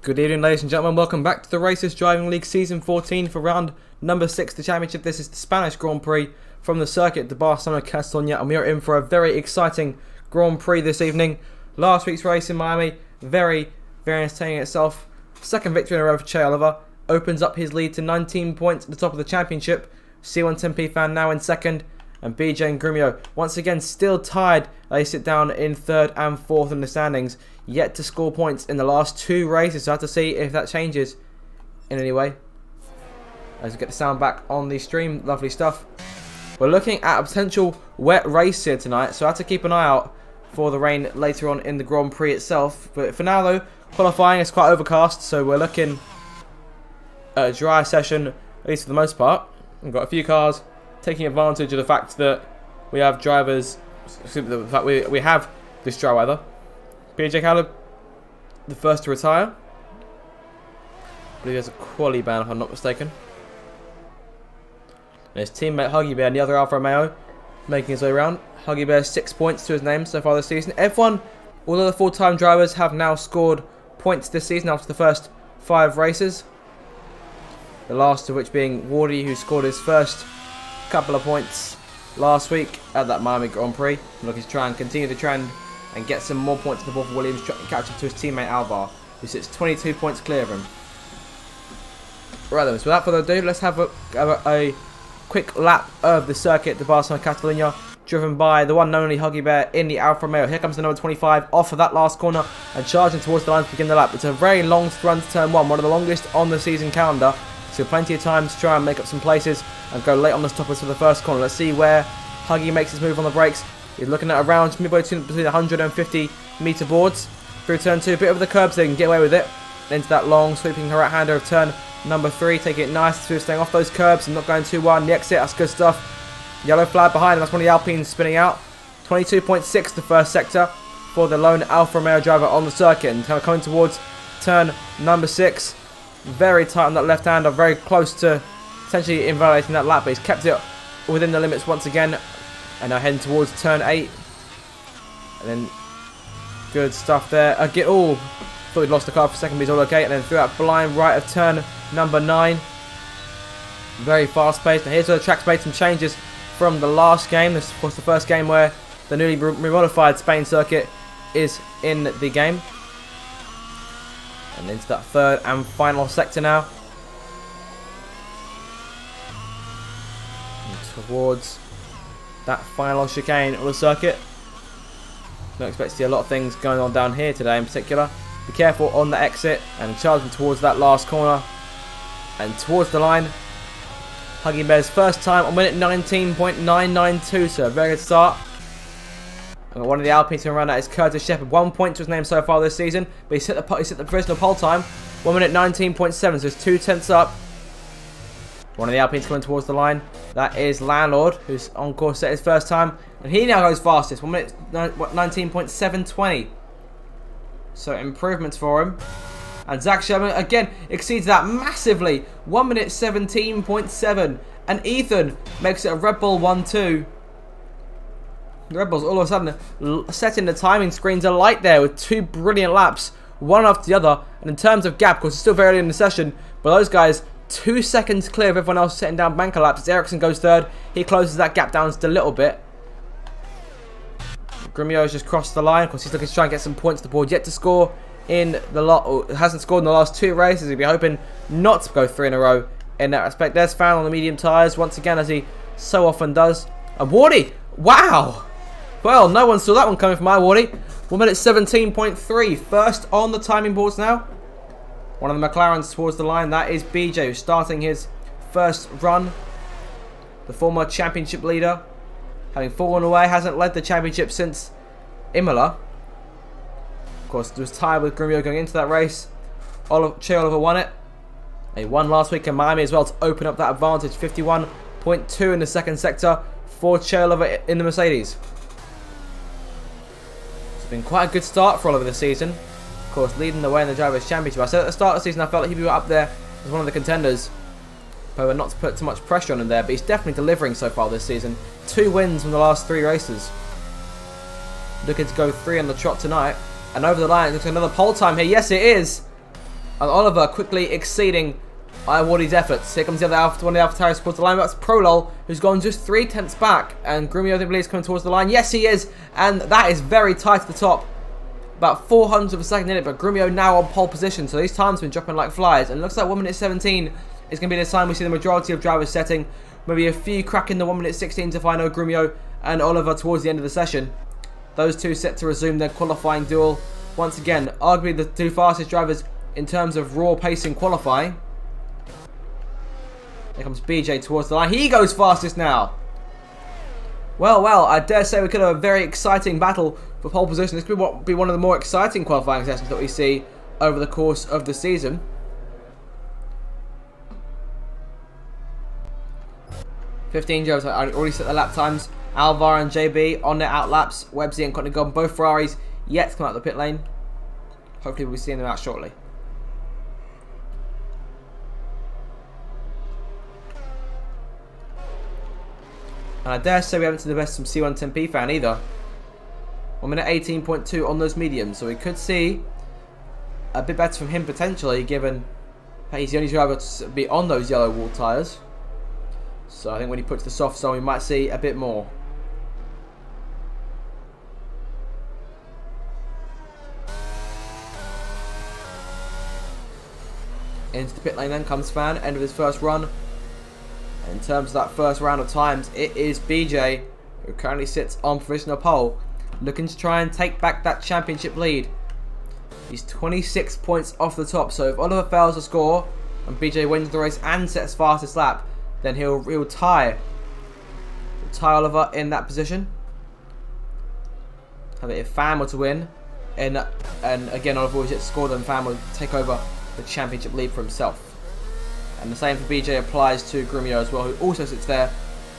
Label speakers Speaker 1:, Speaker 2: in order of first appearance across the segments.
Speaker 1: Good evening, ladies and gentlemen. Welcome back to the Racers Driving League Season 14 for round number 6 of the championship. This is the Spanish Grand Prix from the circuit de Barcelona Catalunya, and we are in for a very exciting Grand Prix this evening. Last week's race in Miami, very entertaining itself. Second victory in a row for Che Oliver, opens up his lead to 19 points at the top of the championship. C110P fan now in second, and BJ and Grumio once again still tied. They sit down in third and fourth in the standings, yet to score points in the last two races. So I have to see if that changes in any way. As we get the sound back on the stream, lovely stuff. We're looking at a potential wet race here tonight, so I have to keep an eye out for the rain later on in the Grand Prix itself. But for now though, qualifying is quite overcast, so we're looking at a dry session, at least for the most part. We've got a few cars taking advantage of the fact that we have drivers, the fact we have this dry weather. BJ Caleb, the first to retire. I believe there's a quali ban if I'm not mistaken. And his teammate Huggy Bear and the other Alfa Romeo making his way around. Huggy Bear 6 points to his name so far this season. Everyone, all of the full-time drivers have now scored points this season after the first 5 races. The last of which being Wardy, who scored his first couple of points last week at that Miami Grand Prix. Looking to try and continue the trend and get some more points on the board for Williams, catch up to his teammate Alvar, who sits 22 points clear of him. Right then, so without further ado, let's have a quick lap of the circuit de Barcelona Catalunya, driven by the one and only Huggy Bear in the Alfa Romeo. Here comes the number 25 off of that last corner and charging towards the line to begin the lap. It's a very long run to turn 1, one of the longest on the season calendar. So plenty of time to try and make up some places and go late on the stoppers for the first corner. Let's see where Huggy makes his move on the brakes. He's looking at around midway between 150 metre boards. Through turn 2, a bit over the curbs, they can get away with it. Into that long sweeping right-hander of turn number 3. Taking it nice through, staying off those curbs and not going too wide on the exit. That's good stuff. Yellow flag behind him. That's one of the Alpines spinning out. 22.6 the first sector for the lone Alfa Romeo driver on the circuit. And coming towards turn number 6. Very tight on that left hander, very close to potentially invalidating that lap, but he's kept it within the limits once again. And now heading towards turn 8. And then good stuff there. Thought he'd lost the car for a second, but he's all okay. And then through that blind right of turn number 9. Very fast paced. Now here's where the track's made some changes from the last game. This is of course the first game where the newly remodified Spain circuit is in the game. And into that third and final sector now. And towards that final chicane of the circuit. Don't expect to see a lot of things going on down here today in particular. Be careful on the exit and charging towards that last corner. And towards the line. Huggy Bear's first time on minute 19.992, so a very good start. And one of the Alpines coming around that is Curtis Shepherd. 1 point to his name so far this season, but he's hit the provisional pole time. 1 minute 19.7, so it's 2 tenths up. One of the Alpines coming towards the line. That is Landlord, who's on course at his first time. And he now goes fastest. 1 minute 19.720. So improvements for him. And Zach Sherman again exceeds that massively. 1 minute 17.7. And Ethan makes it a Red Bull 1-2. The Red Bulls all of a sudden setting the timing screens alight there with 2 brilliant laps, one after the other. And in terms of gap, of course, it's still very early in the session, but those guys 2 seconds clear of everyone else setting down banker laps. As Ericsson goes third, he closes that gap down just a little bit. Grumio's just crossed the line. Of course, he's looking to try and get some points to the board. Yet to score in the lot, hasn't scored in the last 2 races. He'll be hoping not to go 3 in a row in that respect. There's Fan on the medium tyres once again, as he so often does. And Wardy, wow! Well, no one saw that one coming from my Wardy. 1 minute 17.3. First on the timing boards now. One of the McLarens towards the line. That is BJ, who's starting his first run. The former championship leader. Having fallen away, hasn't led the championship since Imola. Of course, there was tied with Grumio going into that race. Che Oliver won it. He won last week in Miami as well to open up that advantage. 51.2 in the second sector for Che Oliver in the Mercedes. It's been quite a good start for Oliver this season. Of course, leading the way in the Drivers' Championship. I said at the start of the season I felt like he'd be up there as one of the contenders. But not to put too much pressure on him there, but he's definitely delivering so far this season. 2 wins from the last 3 races. Looking to go 3 on the trot tonight. And over the line, looks like another pole time here. Yes, it is. And Oliver quickly exceeding Iwardi's efforts. Here comes the other Alpha, one of the AlphaTauri towards the line. That's Prolol, who's gone just 3/10 back. And Grumio, I believe, is coming towards the line. Yes, he is. And that is very tight at the top. About 400 of a second in it, but Grumio now on pole position. So these times have been dropping like flies. And it looks like 1 minute 17 is going to be the time we see the majority of drivers setting. Maybe a few cracking the 1 minute 16 to find Grumio and Oliver towards the end of the session. Those two set to resume their qualifying duel. Once again, arguably the two fastest drivers in terms of raw pace in qualifying. Here comes BJ towards the line. He goes fastest now. Well, I dare say we could have a very exciting battle for pole position. This could be one of the more exciting qualifying sessions that we see over the course of the season. $15 drivers. I already set the lap times. Alvar and JB on their out laps. Websy and Courtney Gordon, both Ferraris, yet to come out of the pit lane. Hopefully we'll be seeing them out shortly. And I dare say we haven't seen the best from C110P fan either. 1 minute 18.2 on those mediums, so we could see a bit better from him potentially, given that he's the only driver to be on those yellow wall tyres. So I think when he puts the softs on, we might see a bit more. Into the pit lane then comes Fan, end of his first run. In terms of that first round of times, it is BJ, who currently sits on provisional pole, looking to try and take back that championship lead. He's 26 points off the top, so if Oliver fails to score and BJ wins the race and sets fastest lap, then he'll tie Oliver in that position. However, if Fan were to win, and again Oliver will score, then Fan will take over the championship lead for himself. And the same for BJ applies to Grumio as well, who also sits there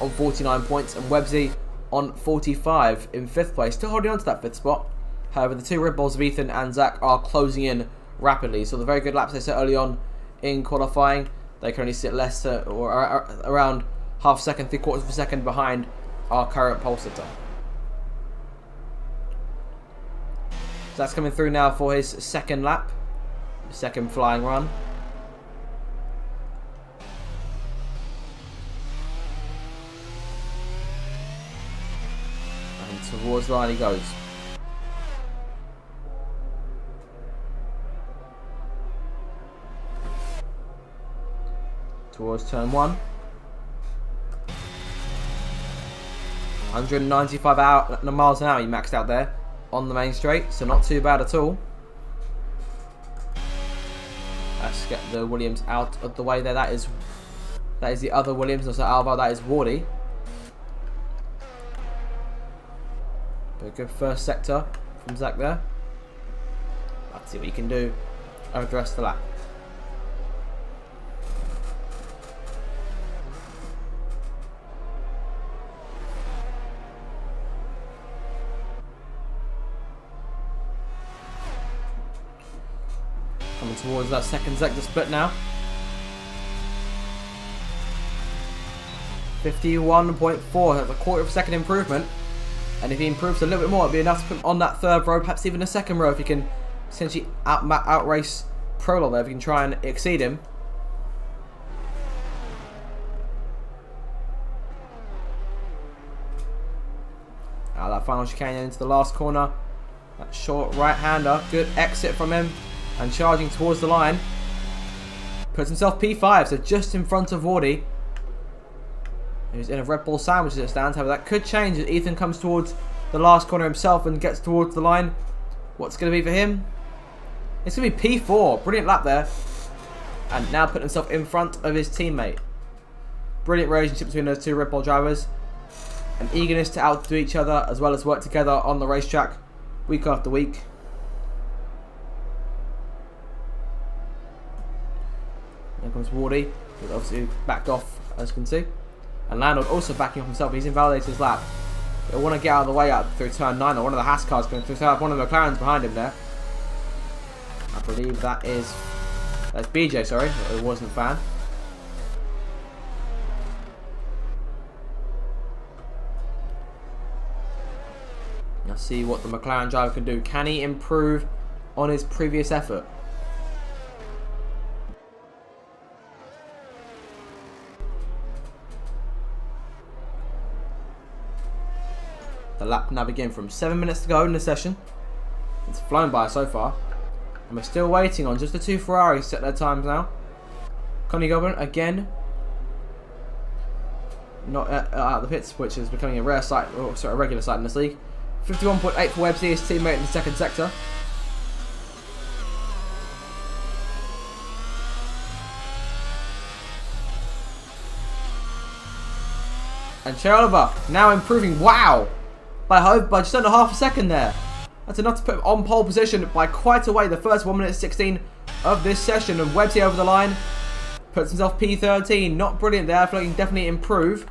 Speaker 1: on 49 points, and Websy on 45 in 5th place, still holding on to that 5th spot. However, the two Red Bulls of Ethan and Zach are closing in rapidly, so the very good laps they set early on in qualifying, they currently sit less or around half a second, 3/4 of a second behind our current pole sitter. So that's coming through now for his second lap, second flying run. Towards the line he goes. Towards turn 1. 195 miles an hour he maxed out there on the main straight, so not too bad at all. Let's get the Williams out of the way there. That is the other Williams, also Alvar, that is Wardy. But a good first sector from Zach there. Let's see what he can do over the rest of the lap. Coming towards that second sector split now. 51.4, that's a 1/4 of a second improvement. And if he improves a little bit more, it'll be enough to put him on that 3rd row, perhaps even a 2nd row, if he can essentially outrace Prolol there, if he can try and exceed him. Out that final chicane into the last corner. That short right-hander, good exit from him, and charging towards the line. Puts himself P5, so just in front of Wardy, who's in a Red Bull sandwich as it stands. However, that could change as Ethan comes towards the last corner himself and gets towards the line. What's going to be for him? It's going to be P4. Brilliant lap there. And now putting himself in front of his teammate. Brilliant relationship between those two Red Bull drivers. An eagerness to outdo each other as well as work together on the racetrack week after week. There comes Wardy, who's obviously backed off, as you can see. And Landon also backing off himself. He's invalidated his lap. He'll want to get out of the way up through turn 9, or one of the Haas cars going through. One of the McLarens behind him there. I believe that's BJ, sorry. It wasn't Fan. Let's see what the McLaren driver can do. Can he improve on his previous effort? The lap now begin from 7 minutes to go in the session. It's flown by so far. And we're still waiting on just the 2 Ferraris set their times now. Connie Goblin again. Not out of the pits, which is becoming a rare sight, or sorry, a regular sight in this league. 51.8 for Websy, his teammate in the second sector. And Che Oliver now improving. Wow! By just under half a second there. That's enough to put him on pole position by quite a way. The first 1 minute 16 of this session. And Websy over the line. Puts himself P13. Not brilliant there. I feel like he can definitely improve.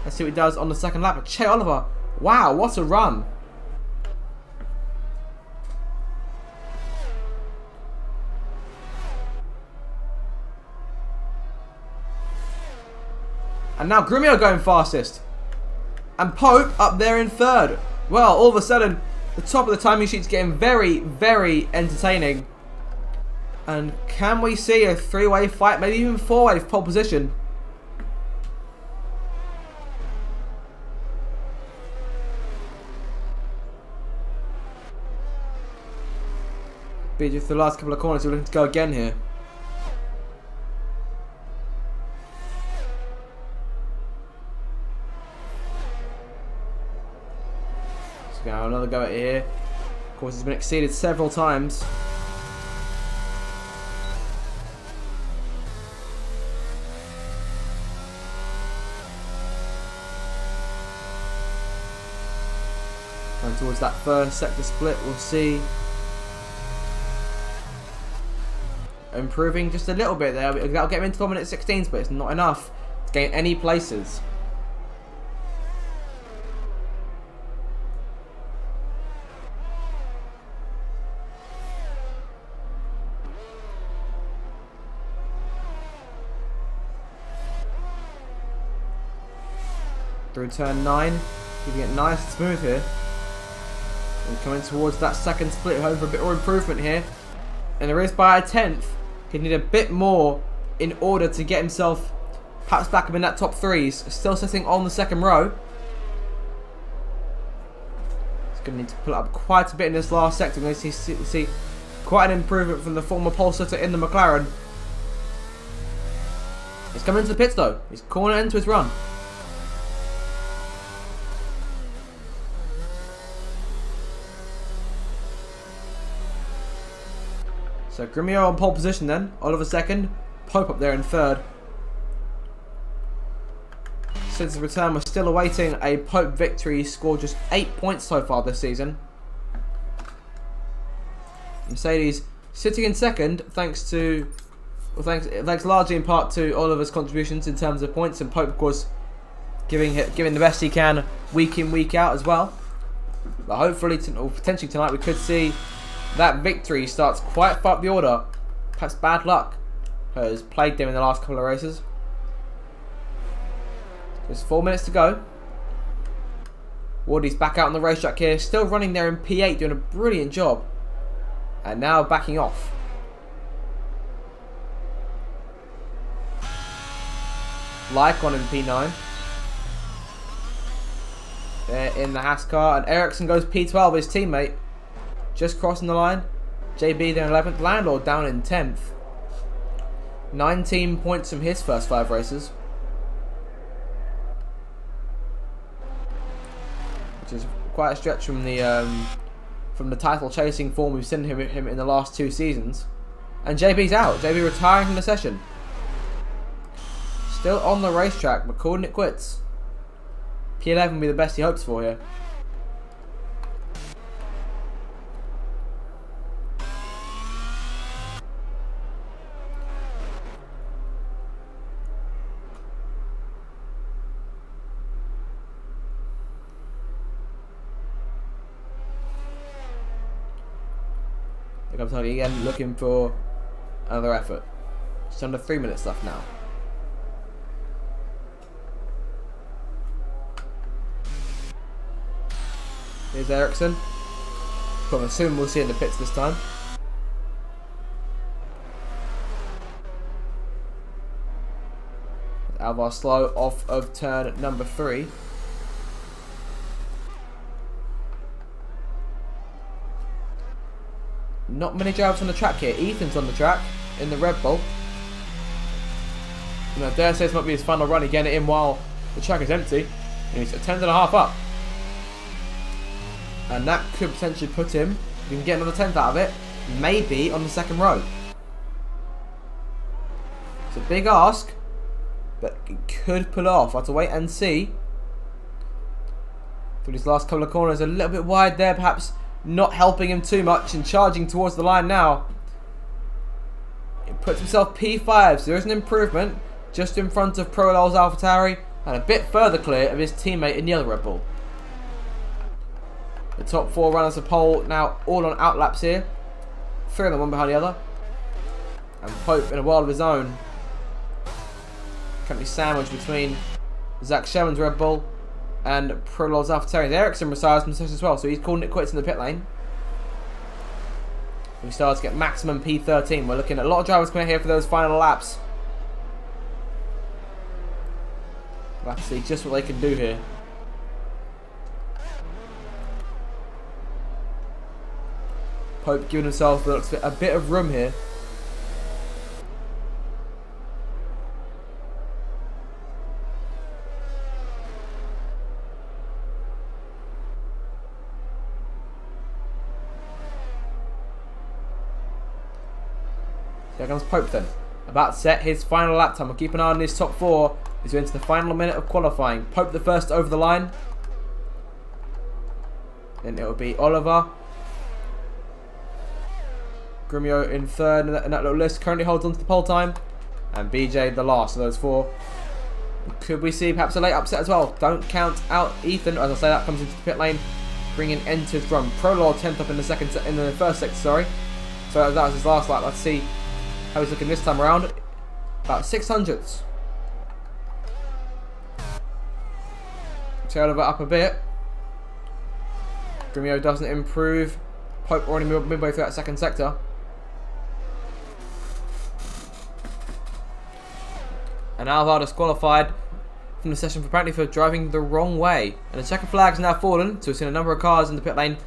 Speaker 1: Let's see what he does on the second lap. But Che Oliver. Wow, what a run. And now Grumio going fastest. And Pope up there in third. Well, all of a sudden, the top of the timing sheet's getting very, very entertaining. And can we see a 3-way fight, maybe even 4-way pole position? Be just the last couple of corners, we're looking to go again here. Now another go at it here. Of course, it's been exceeded several times. And towards that first sector split, we'll see improving just a little bit there. That'll get him into 4 minute 16s, but it's not enough to gain any places. Through turn 9, keeping it nice and smooth here. And coming towards that second split, home for a bit more improvement here. And there is by a 10th. He'd need a bit more in order to get himself perhaps back up in that top 3s. Still sitting on the second row. He's going to need to pull up quite a bit in this last sector. We're going to see quite an improvement from the former pole sitter in the McLaren. He's coming into the pits though. He's corner into his run. So Grumio on pole position then. Oliver second. Pope up there in third. Since his return, we're still awaiting a Pope victory. He scored just 8 points so far this season. Mercedes sitting in second thanks largely in part to Oliver's contributions in terms of points, and Pope of course giving the best he can week in, week out as well. But hopefully, or potentially tonight, we could see that victory starts quite far up the order. Perhaps bad luck has plagued them in the last couple of races. There's 4 minutes to go. Wardy's back out on the racetrack here, still running there in P8, doing a brilliant job. And now backing off. Lycon in P9. They're in the Haas car, and Ericsson goes P12, his teammate. Just crossing the line. JB there in 11th. Landlord down in 10th. 19 points from his first 5 races. Which is quite a stretch from the title chasing form we've seen him in the last 2 seasons. And JB's out. JB retiring from the session. Still on the racetrack, but calling it quits. P11 will be the best he hopes for here. Here comes Huggy again, looking for another effort. Just under 3 minutes left now. Here's Ericsson. I'm assuming we'll see in the pits this time. Alvar slow off of turn number 3. not many drivers on the track here. Ethan's on the track in the Red Bull. And I dare say this might be his final run. He's getting it in while the track is empty. And he's a 10.5 up. And that could potentially put him, if he can get another 10th out of it, maybe on the second row. It's a big ask, but he could pull it off. I'll have to wait and see. Through these last couple of corners, a little bit wide there, perhaps not helping him too much and charging towards the line now. He puts himself P5, so there is an improvement just in front of Prolol's AlphaTauri and a bit further clear of his teammate in the other Red Bull. The top 4 runners of pole now all on outlaps here. 3 of them, one behind the other. And Pope in a world of his own. Currently sandwiched between Zach Sherman's Red Bull and Prolol's AlphaTauri. Ericsson retires from as well, so he's calling it quits in the pit lane. We start to get maximum P13. We're looking at a lot of drivers coming out here for those final laps. We'll have to see just what they can do here. Pope giving himself a bit of room here. There comes Pope then. About to set his final lap time. We'll keep an eye on this top 4 as we enter the final minute of qualifying. Pope the first over the line. Then it will be Oliver. Grumio in third in that little list. Currently holds on to the pole time. And BJ the last of those 4. Could we see perhaps a late upset as well? Don't count out Ethan. As I say, that comes into the pit lane, bringing end to his run. Prolol 10th up in the first sector. Sorry. So that was his last lap. Let's see how he's looking this time around. About 600ths. Tail of it up a bit. Grumio doesn't improve. Pope already midway through that second sector. And Alvar disqualified from the session apparently for driving the wrong way. And the checkered flag has now fallen, so we've seen a number of cars in the pit lane,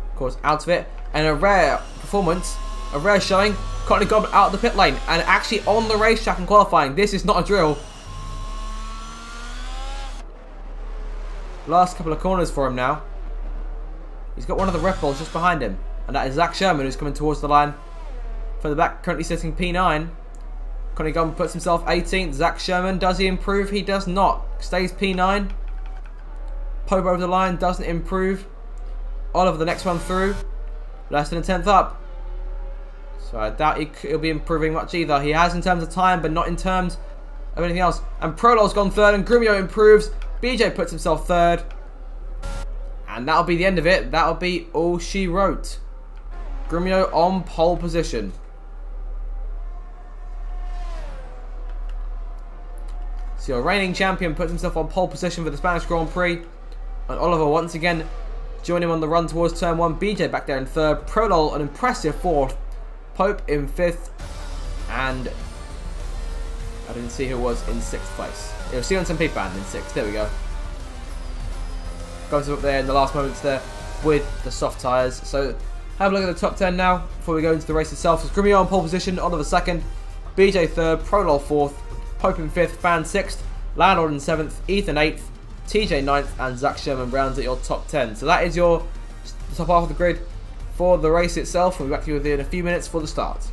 Speaker 1: of course, out of it. And a rare performance, a rare showing, Courtney Goblin out of the pit lane and actually on the racetrack and qualifying. This is not a drill. Last couple of corners for him now. He's got one of the Red Bulls just behind him, and that is Zach Sherman, who's coming towards the line from the back, currently sitting P9. Connie Gunn puts himself 18th. Zach Sherman, does he improve? He does not. Stays P9. Pope over the line, doesn't improve. Oliver the next one through. Less than a 10th up. So I doubt he'll be improving much either. He has in terms of time, but not in terms of anything else. And Prolol's gone third, and Grumio improves. BJ puts himself third. And that'll be the end of it. That'll be all she wrote. Grumio on pole position. So your reigning champion puts himself on pole position for the Spanish Grand Prix. And Oliver once again joining him on the run towards turn 1. BJ back there in third. Prolol an impressive 4th. Pope in 5th. And I didn't see who was in 6th place. It was Sion P fan in 6th. There we go. Going up there in the last moments there with the soft tyres. So have a look at the top 10 now before we go into the race itself. So Grumio on pole position, Oliver 2nd, BJ 3rd, Prolol 4th, Pope in 5th, Fan 6th, Landlord in 7th, Ethan 8th, TJ 9th, and Zach Sherman rounds at your top 10. So that is your top half of the grid for the race itself. We'll be back to you within a few minutes for the start.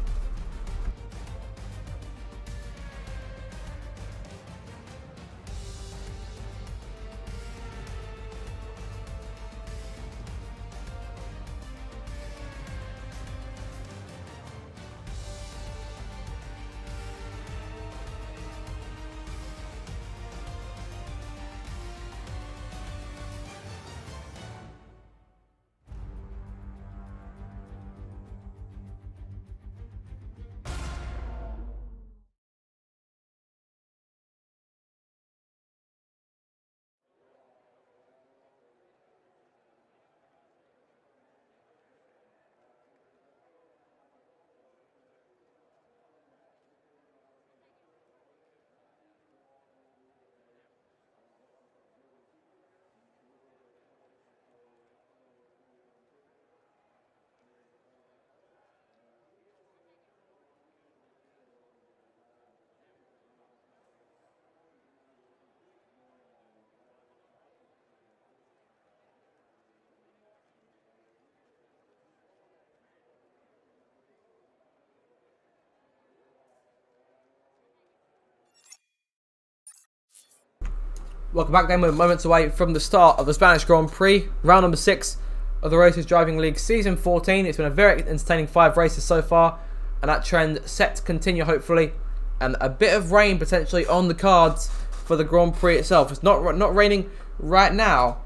Speaker 1: Welcome back then. We're moments away from the start of the Spanish Grand Prix, round number 6 of the Racers Driving League Season 14. It's been a very entertaining 5 races so far, and that trend set to continue hopefully. And a bit of rain potentially on the cards for the Grand Prix itself. It's not raining right now,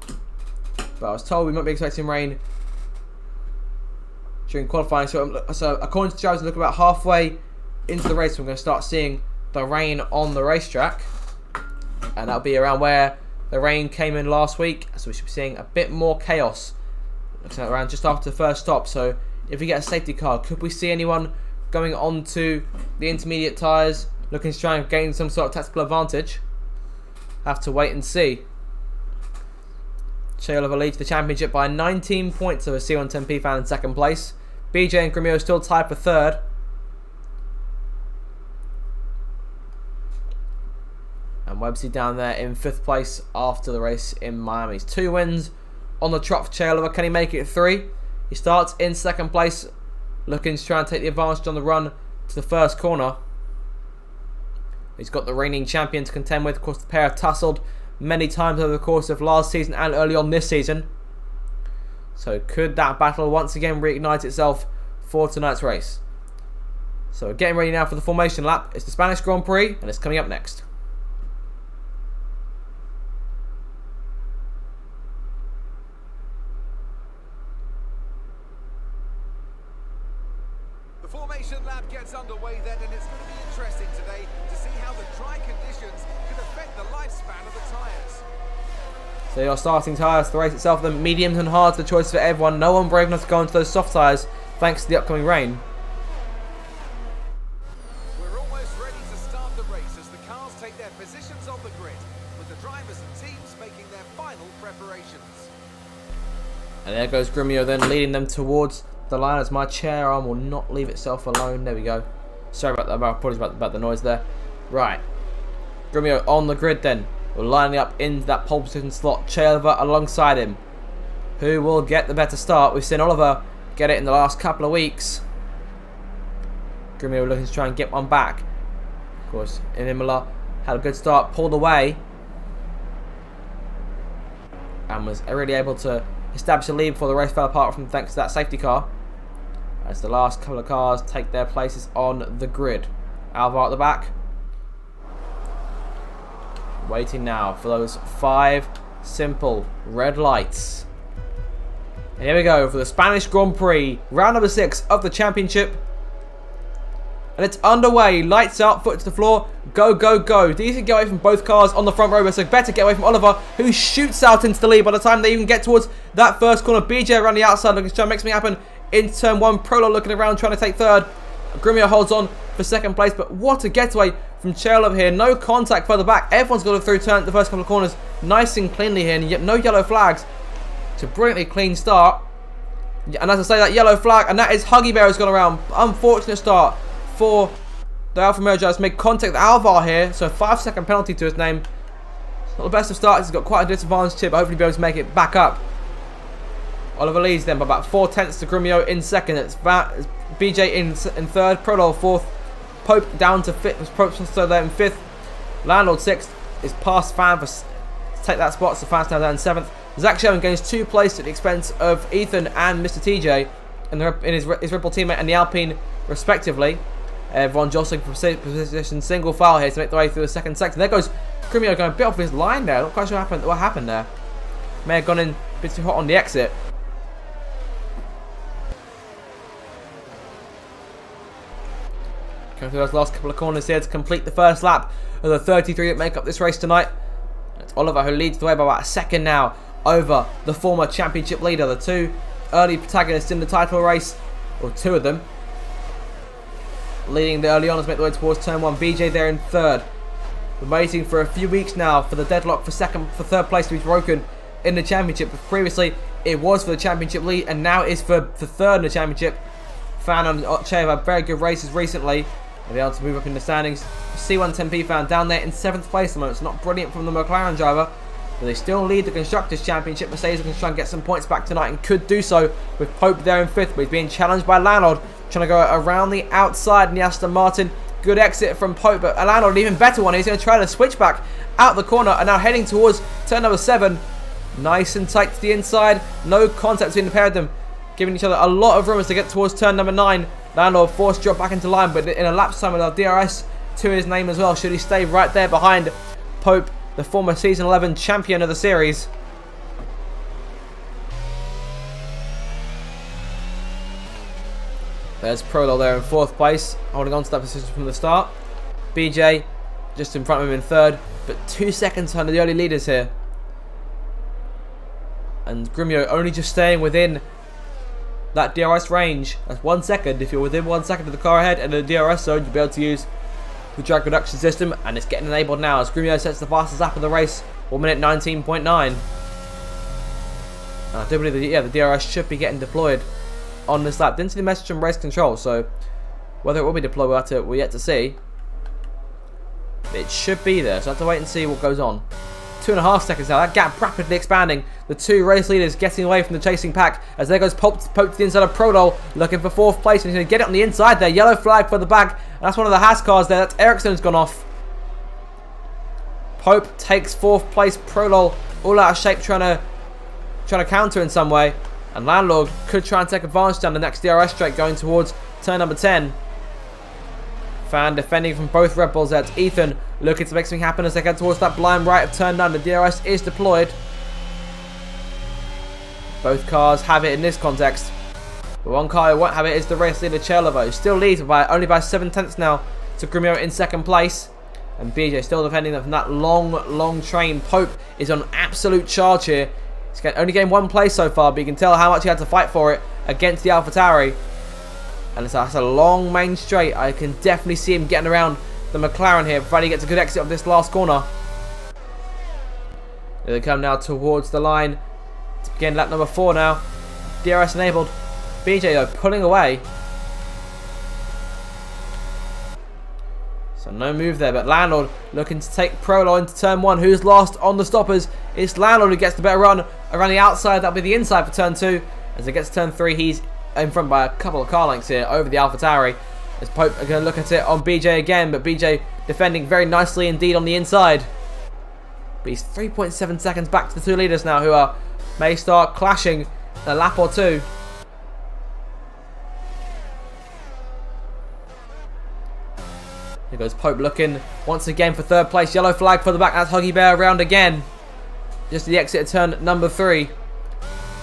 Speaker 1: but I was told we might be expecting rain during qualifying. So according to the drivers, look about halfway into the race, we're going to start seeing the rain on the racetrack. And that'll be around where the rain came in last week. So we should be seeing a bit more chaos around just after the first stop. So if we get a safety car, could we see anyone going on to the intermediate tyres, looking to try and gain some sort of tactical advantage? Have to wait and see. Shea Oliver leads the championship by 19 points over C110P fan in second place. BJ and Grimio still tied for third. And Websy down there in 5th place after the race in Miami. He's 2 wins on the trot for Shea Oliver. Can he make it 3? He starts in 2nd place, looking to try and take the advantage on the run to the first corner. He's got the reigning champion to contend with. Of course, the pair have tussled many times over the course of last season and early on this season. So could that battle once again reignite itself for tonight's race? So we're getting ready now for the formation lap. It's the Spanish Grand Prix, and it's coming up next.
Speaker 2: The formation lap gets underway then, and it's going to be interesting today to see how the dry conditions can affect the lifespan of the tyres.
Speaker 1: So your starting tyres for the race itself, the mediums and hards, the choice for everyone. No one brave enough to go into those soft tyres thanks to the upcoming rain.
Speaker 2: We're almost ready to start the race as the cars take their positions on the grid, with the drivers and teams making their final preparations.
Speaker 1: And there goes Grimio then leading them towards the line as my chair arm will not leave itself alone. There we go. Sorry about that. Apologies about the noise there. Right. Grimio on the grid then. We're lining up into that pole position slot. Shea Oliver alongside him. Who will get the better start? We've seen Oliver get it in the last couple of weeks. Grimio looking to try and get one back. Of course, in Imola had a good start, pulled away, and was already able to establish a lead before the race fell apart from thanks to that safety car. As the last couple of cars take their places on the grid. Alvar at the back. Waiting now for those 5 simple red lights. And here we go for the Spanish Grand Prix, round number 6 of the championship. And it's underway. Lights out, foot to the floor. Go, go, go. These can get away from both cars on the front row, so better get away from Oliver, who shoots out into the lead by the time they even get towards that first corner. BJ around the outside looking to try and make something happen in turn 1. Prolo looking around trying to take third. Grimio holds on for 2nd place, but what a getaway from Shea Oliver here. No contact further back. Everyone's got through turn the first couple of corners nice and cleanly here, and yet no yellow flags. It's a brilliantly clean start. And as I say, that yellow flag, and that is Huggy Bear has gone around. Unfortunate start for the Alfa Romeo drivers. Make contact with Alvar here, so a 5-second penalty to his name. It's not the best of starts. He's got quite a disadvantage here, but hopefully be able to make it back up. Oliver leads then by about 4 tenths to Grimio in 2nd. It's BJ in 3rd, Prolo 4th, Pope down to 5th, Pope still there in 5th, Landlord 6th, is past Fan for to take that spot, so Fan's now down in 7th. Zach Sherman gains 2 places at the expense of Ethan and Mr. TJ in his Red Bull teammate and the Alpine respectively. Everyone jostling for position, single file here to make their way through the 2nd section. There goes Grimio going a bit off his line there. Not quite sure what happened there. May have gone in a bit too hot on the exit. Going through those last couple of corners here to complete the first lap of the 33 that make up this race tonight. It's Oliver who leads the way by about a 2nd now over the former championship leader. The 2 early protagonists in the title race, or 2 of them, leading the early on as make the way towards turn 1. BJ there in 3rd. Been waiting for a few weeks now for the deadlock for 3rd place to be broken in the championship. But previously it was for the championship lead, and now it's for 3rd in the championship. Fan and Shea have had very good races recently. They'll be able to move up in the standings. C110P Fan down there in 7th place at the moment. It's not brilliant from the McLaren driver, but they still lead the Constructors' Championship. Mercedes can try and get some points back tonight and could do so with Pope there in 5th, but he's being challenged by Landlord, trying to go around the outside in the Aston Martin. Good exit from Pope, but Landlord, an even better one. He's going to try to switch back out the corner and now heading towards turn number 7. Nice and tight to the inside. No contact between the pair of them, giving each other a lot of room as they get towards turn number 9. Landlord forced drop back into line, but in a lapse time with our DRS to his name as well. Should he stay right there behind Pope, the former season 11 champion of the series. There's Prolol there in 4th place, holding on to that position from the start. BJ just in front of him in 3rd, but 2 seconds behind the early leaders here. And Grumio only just staying within that DRS range. That's 1 second. If you're within 1 second of the car ahead and the DRS zone, you'll be able to use the drag reduction system, and it's getting enabled now as Grumio sets the fastest lap of the race, 1 minute 19.9. I do believe that, the DRS should be getting deployed on this lap. Didn't see the message from race control, so whether it will be deployed, we're yet to see. It should be there, so I have to wait and see what goes on. 2.5 seconds now. That gap rapidly expanding. The 2 race leaders getting away from the chasing pack as there goes Pope to the inside of Prolol, looking for 4th place, and he's going to get it on the inside there. Yellow flag for the back, and that's one of the Haas cars there. That's Ericsson's gone off. Pope takes 4th place. Prolol all out of shape, trying to counter in some way, and Landlord could try and take advantage down the next DRS straight going towards turn number 10. Fan defending from both Red Bulls. That's Ethan looking to make something happen as they get towards that blind right of turn 9. The DRS is deployed. Both cars have it in this context. The one car who won't have it is the race leader Cherlevo. Still leads only by 7/10 now to Grumio in 2nd place. And BJ still defending them from that long train. Pope is on absolute charge here. He's only gained 1 place so far, but you can tell how much he had to fight for it against the AlphaTauri. And that's a long main straight. I can definitely see him getting around the McLaren here, provided he gets a good exit of this last corner. Here they come now towards the line to begin lap number 4 now. DRS enabled. BJ though pulling away. So no move there, but Landlord looking to take Prolol into turn 1. Who's last on the stoppers? It's Landlord who gets the better run around the outside. That'll be the inside for turn 2. As it gets to turn 3, he's in front by a couple of car lengths here over the AlphaTauri. As Pope are going to look at it on BJ again, but BJ defending very nicely indeed on the inside. But he's 3.7 seconds back to the 2 leaders now, who may start clashing in a lap or 2. Here goes Pope looking once again for 3rd place. Yellow flag for the back. That's Huggy Bear around again. Just the exit of turn number 3. You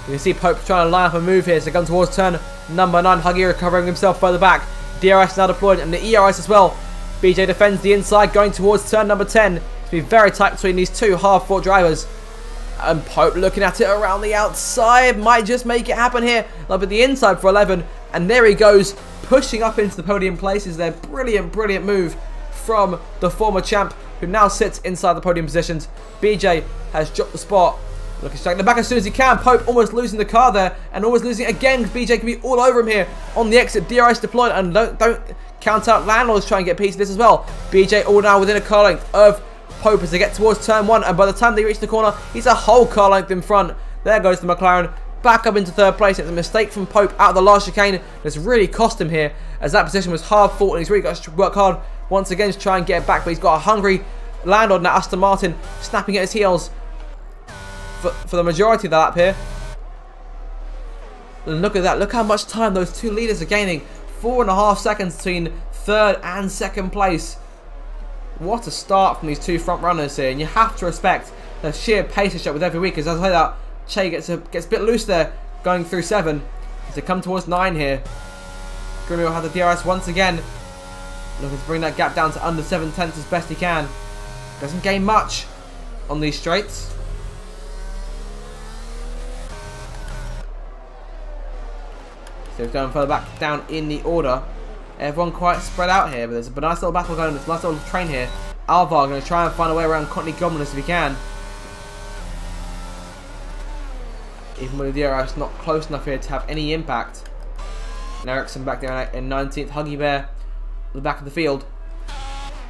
Speaker 1: can see Pope trying to line up a move here. So going towards turn number 9. Huggy recovering himself further back. DRS now deployed and the ERS as well. BJ defends the inside going towards turn number 10. It's been very tight between these 2 hard-fought drivers. And Pope looking at it around the outside. Might just make it happen here. Up at the inside for 11. And there he goes, pushing up into the podium places there. Brilliant move from the former champ, who now sits inside the podium positions. BJ has dropped the spot. Looking straight in the back as soon as he can. Pope almost losing the car there, and almost losing it again. BJ can be all over him here on the exit. DRS deployed, and don't count out Landlord's trying to get a piece of this as well. BJ all now within a car length of Pope as they get towards turn 1, and by the time they reach the corner, he's a whole car length in front. There goes the McLaren back up into 3rd place. It's a mistake from Pope out of the last chicane that's really cost him here, as that position was hard fought, and he's really got to work hard once again to try and get it back. But he's got a hungry Landlord now. Aston Martin snapping at his heels for the majority of the lap here. And look at that. Look how much time those 2 leaders are gaining. 4.5 seconds between 3rd and 2nd place. What a start from these 2 front runners here. And you have to respect the sheer pace of shot with every week. As I say that, Che gets a bit loose there going through 7. As they come towards 9 here. Grumio will have the DRS once again. Looking to bring that gap down to under 7/10 as best he can. Doesn't gain much on these straights. So he's going further back down in the order. Everyone quite spread out here, but there's a nice little battle going on. There's a nice little train here. Alvar going to try and find a way around Courtney Goblins if he can. Even with the DRS not close enough here to have any impact. And Ericsson back there in 19th. Huggy Bear at the back of the field.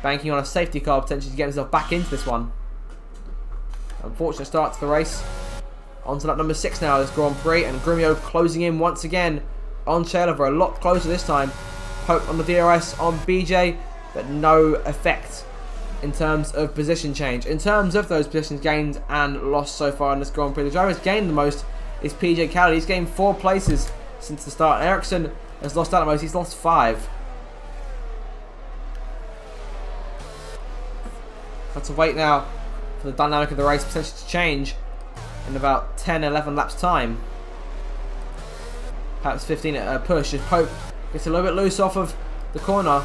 Speaker 1: Banking on a safety car potentially to get himself back into this one. Unfortunate start to the race. On to lap number 6 now, this Grand Prix, and Grumio closing in once again on Cherlevo, a lot closer this time. Pope on the DRS on BJ. but no effect in terms of position change. In terms of those positions gained and lost so far in this Grand Prix, the driver has gained the most is PJ Cowley. He's gained 4 places since the start. Ericsson has lost out the most. He's lost 5. Got to wait now for the dynamic of the race potentially to change in about 10-11 laps time. Perhaps 15 at a push. If Pope gets a little bit loose off of the corner,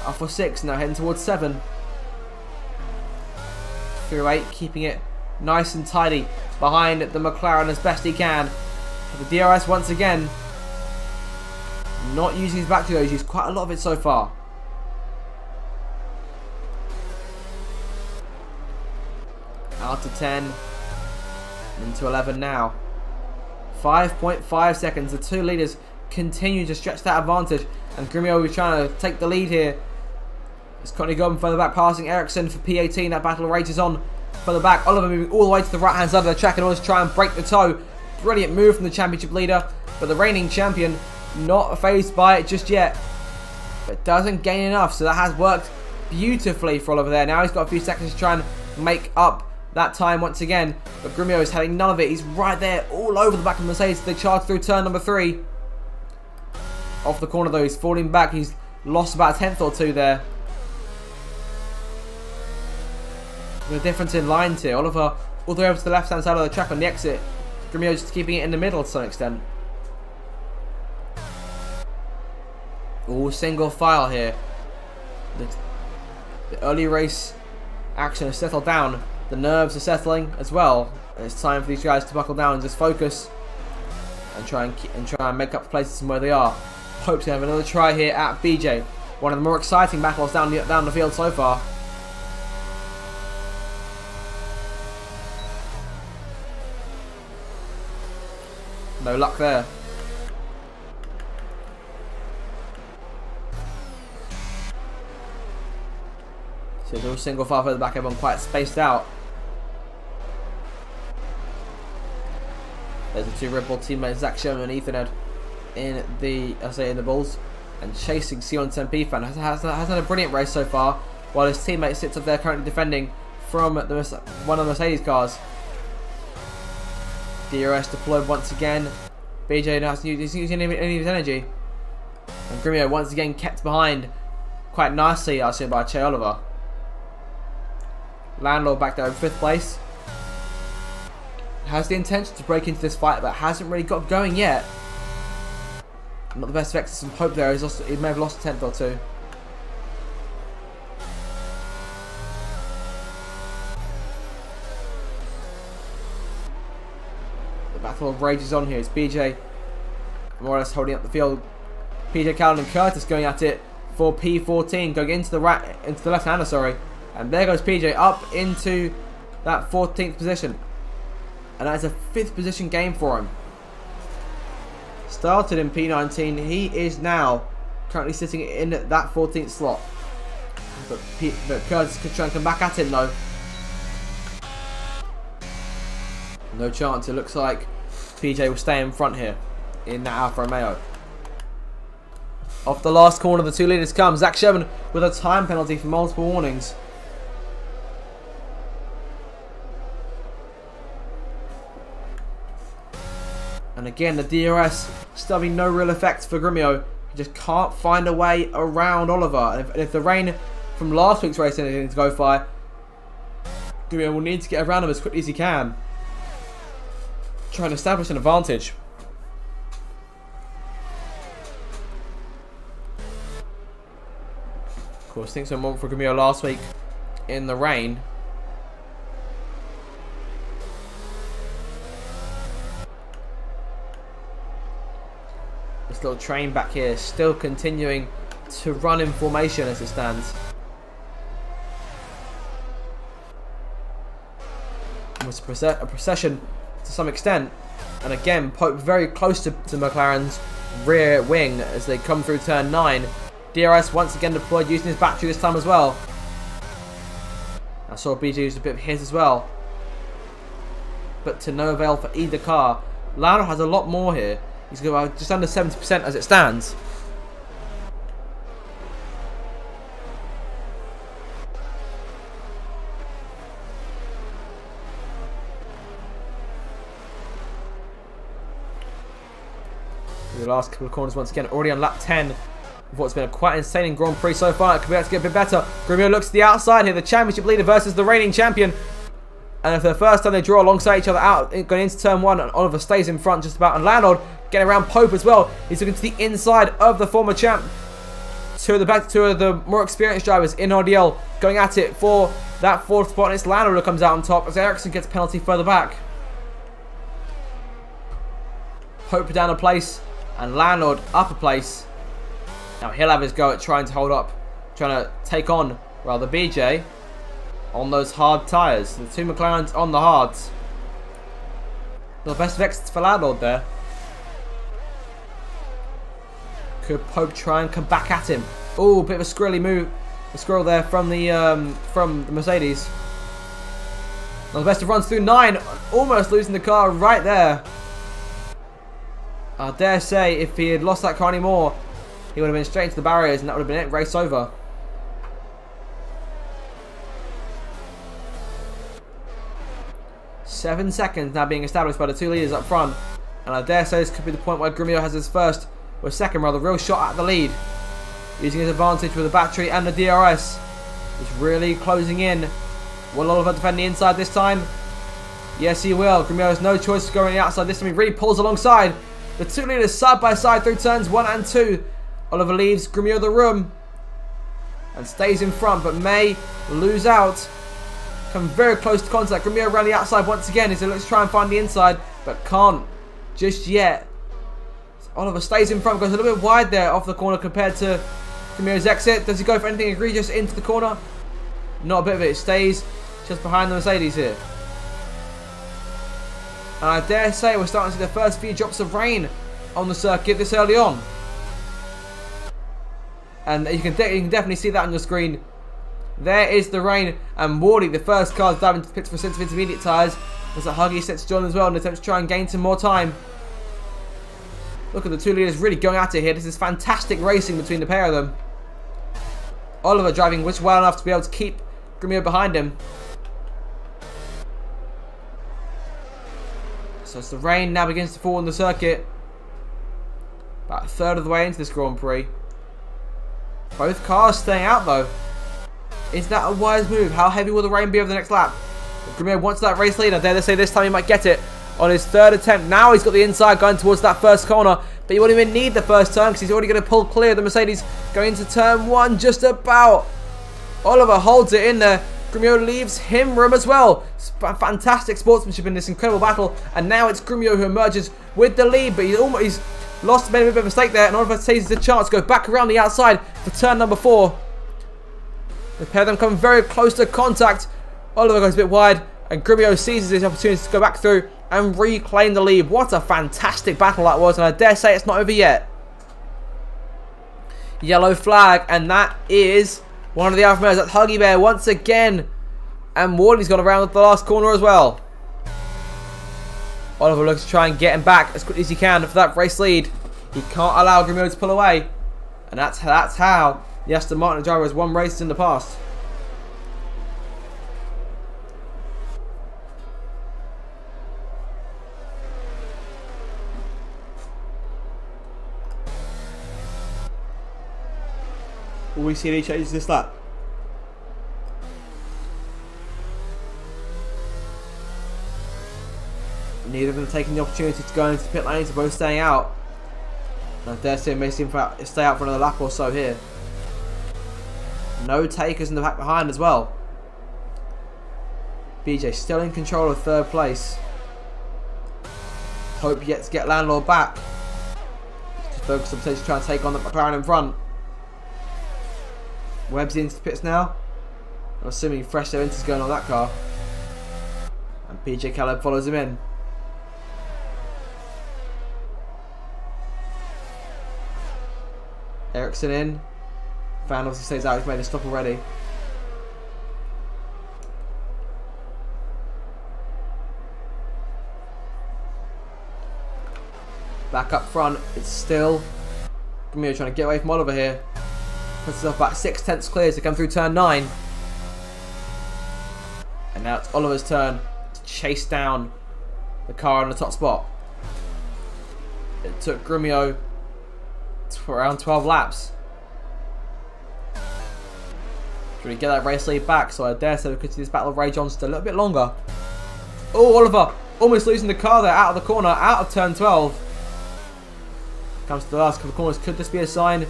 Speaker 1: off for 6, now heading towards 7. Through 8, keeping it nice and tidy behind the McLaren as best he can. But the DRS once again not using his battery though. He's used quite a lot of it so far. Out to 10, into 11 now. 5.5 seconds. The 2 leaders continue to stretch that advantage, and Grimiaux is trying to take the lead here. It's currently going further back, passing Ericsson for P18. That battle rages on further back. Oliver moving all the way to the right hand side of the track in order to try and break the toe. Brilliant move from the championship leader, but the reigning champion not fazed by it just yet, but doesn't gain enough. So that has worked beautifully for Oliver there. Now he's got a few seconds to try and make up that time once again, but Grimiaux is having none of it. He's right there all over the back of the Mercedes. They charge through turn number 3. Off the corner though, he's falling back. He's lost about a 10th or 2 there. The difference in lines here. Oliver all the way over to the left hand side of the track on the exit. Grimiaux just keeping it in the middle to some extent. All single file here. The early race action has settled down. The nerves are settling as well. And it's time for these guys to buckle down and just focus and try and make up places from where they are. Hope to have another try here at BJ. One of the more exciting battles down the field so far. No luck there. So it's all single file further back, everyone quite spaced out. There's the 2 Red Bull teammates, Zach Sherman and Ethan Ed, in the Bulls, and chasing Sion Tempifan. Has had a brilliant race so far, while his teammate sits up there currently defending from one of the Mercedes cars. DRS deployed once again. BJ now he's using any of his energy, and Grimiaux once again kept behind quite nicely, I assume, by Che Oliver. Landlord back there in 5th place. Has the intention to break into this fight, but hasn't really got going yet. Not the best vector, some hope there. He may have lost a 10th or 2. The battle rages on here. It's BJ more or less holding up the field. PJ Cowley and Curtis going at it for P14, going into the left-hander, sorry. And there goes PJ up into that 14th position. And that is a 5th position game for him. Started in P19. He is now currently sitting in that 14th slot. But Curtis could try and come back at him though. No chance. It looks like PJ will stay in front here in that Alfa Romeo. Off the last corner, the 2 leaders come. Zach Sherman with a time penalty for multiple warnings. And again, the DRS still having no real effect for Grimiaux. He just can't find a way around Oliver. And if the rain from last week's race is anything to go by, Grimiaux will need to get around him as quickly as he can. Try and establish an advantage. Of course, things went wrong for Grimiaux last week in the rain. This little train back here still continuing to run in formation as it stands. It was a procession to some extent. And again, Pope very close to McLaren's rear wing as they come through turn 9. DRS once again deployed using his battery this time as well. I saw BJ use a bit of his as well. But to no avail for either car. Lando has a lot more here. He's got just under 70% as it stands. the last couple of corners once again. Already on lap 10 of what's been a quite insane Grand Prix so far. It could be able to get a bit better. Grumio looks to the outside here. The championship leader versus the reigning champion. And for the first time they draw alongside each other out going into turn 1. And Oliver stays in front just about. And Landlord getting around Pope as well. He's looking to the inside of the former champ. Two of the more experienced drivers in RDL going at it for that 4th spot. And it's Landlord who comes out on top as Ericsson gets a penalty further back. Pope down a place and Landlord up a place. Now he'll have his go at trying to hold up, trying to take on, rather, BJ on those hard tyres. The two McLarens on the hards. The best of exits for Landlord there. Could Pope try and come back at him? Oh, bit of a squirrely move. A squirrel there from the Mercedes. Now the best of runs through 9. Almost losing the car right there. I dare say if he had lost that car anymore, he would have been straight into the barriers and that would have been it. Race over. Seven seconds now being established by the two leaders up front. And I dare say this could be the point where Grumio has his first, or second rather, real shot at the lead. Using his advantage with the battery and the DRS. He's really closing in. Will Oliver defend the inside this time? Yes, he will. Grumio has no choice to go on the outside this time. He really pulls alongside. The two leaders side by side through turns 1 and 2. Oliver leaves Grumio the room and stays in front, but may lose out. Come very close to contact. Grumio around the outside once again as he looks to try and find the inside, but can't just yet. Oliver stays in front, goes a little bit wide there off the corner compared to Grumio's exit. Does he go for anything egregious into the corner? Not a bit of it. It stays just behind the Mercedes here. And I dare say we're starting to see the first few drops of rain on the circuit this early on. And you can definitely see that on your screen. There is the rain. And Wardy, the first car, is diving to the pits for a set of intermediate tyres. As that Huggy sets to join as well and attempts to try and gain some more time. Look at the two leaders really going at it here. This is fantastic racing between the pair of them. Oliver driving well enough to be able to keep Grumio behind him. So as the rain now begins to fall on the circuit. About a third of the way into this Grand Prix. Both cars staying out though. Is that a wise move? How heavy will the rain be over the next lap? Grumio wants that race lead. I dare to say this time he might get it on his 3rd attempt. Now he's got the inside going towards that first corner. But he won't even need the first turn because he's already going to pull clear of the Mercedes going into turn 1 just about. Oliver holds it in there. Grumio leaves him room as well. Fantastic sportsmanship in this incredible battle. And now it's Grumio who emerges with the lead. But he's lost, made a bit of a mistake there. And Oliver seizes the chance to go back around the outside for turn number 4. The pair of them come very close to contact. Oliver goes a bit wide. And Grumio seizes his opportunity to go back through and reclaim the lead. What a fantastic battle that was. And I dare say it's not over yet. Yellow flag. And that is one of the Alfa Romeos. That's Huggy Bear once again. And Warley's gone around the last corner as well. Oliver looks to try and get him back as quickly as he can for that race lead. He can't allow Grumio to pull away. And that's how the Aston Martin driver has won races in the past. Will we see any changes this lap? Neither of them taking the opportunity to go into the pit lanes, both staying out. And I dare say may seem to stay out for another lap or so here. No takers in the back behind as well. BJ still in control of 3rd place. Hope yet to get Landlord back. Just focus on potentially trying to take on the McLaren in front. Webb's into the pits now. I'm assuming fresh air is going on that car. And PJ Caleb follows him in. Ericsson in. Van obviously stays out, he's made a stop already. Back up front, it's still Grumio trying to get away from Oliver here. Puts himself back 6/10 clear to come through turn 9. And now it's Oliver's turn to chase down the car on the top spot. It took Grumio around 12 laps. Should we get that race lead back? So I dare say we could see this battle of rage on just a little bit longer. Oh, Oliver almost losing the car there out of the corner, out of turn 12. Comes to the last couple of corners. Could this be a sign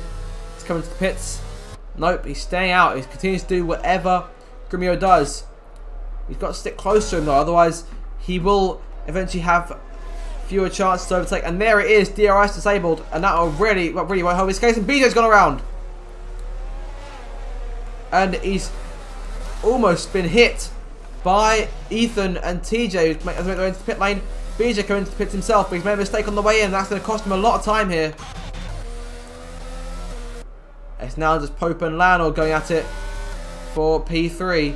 Speaker 1: he's coming to the pits? Nope, he's staying out. He continues to do whatever Gremio does. He's got to stick close to him though, otherwise he will eventually have fewer chances to overtake. And there it is, DRS disabled, and that will really won't help his case. And BJ's gone around, and he's almost been hit by Ethan and TJ as they go into the pit lane. BJ coming into the pits himself, but he's made a mistake on the way in. That's going to cost him a lot of time here. It's now just Pope and Lionel going at it for P3.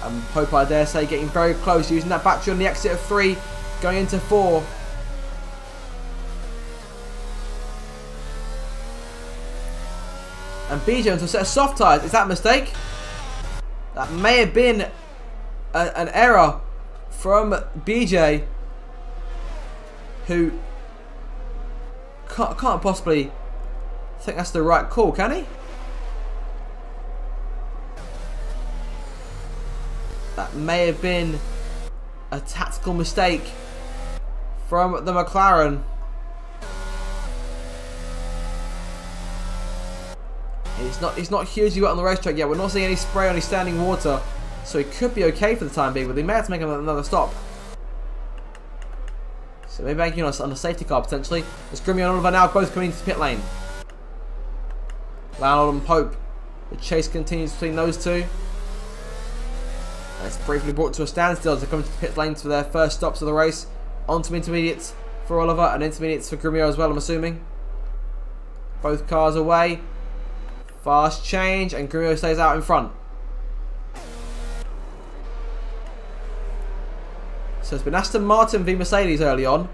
Speaker 1: And Pope, I dare say, getting very close, using that battery on the exit of 3, going into 4. And BJ onto a set of soft tyres. Is that a mistake? That may have been an error from BJ, who can't possibly think that's the right call, can he? That may have been a tactical mistake from the McLaren. He's not hugely wet on the racetrack yet. We're not seeing any spray on his standing water, so he could be okay for the time being, but they may have to make another stop. So maybe banking on a safety car potentially. As Grimmy and Oliver now both coming into the pit lane. Lionel and Pope. The chase continues between those two. And it's briefly brought to a standstill as they come into the pit lanes for their first stops of the race. Onto intermediates for Oliver and intermediates for Grimio as well, I'm assuming. Both cars away. Fast change, and Grimio stays out in front. So it's been Aston Martin v Mercedes early on,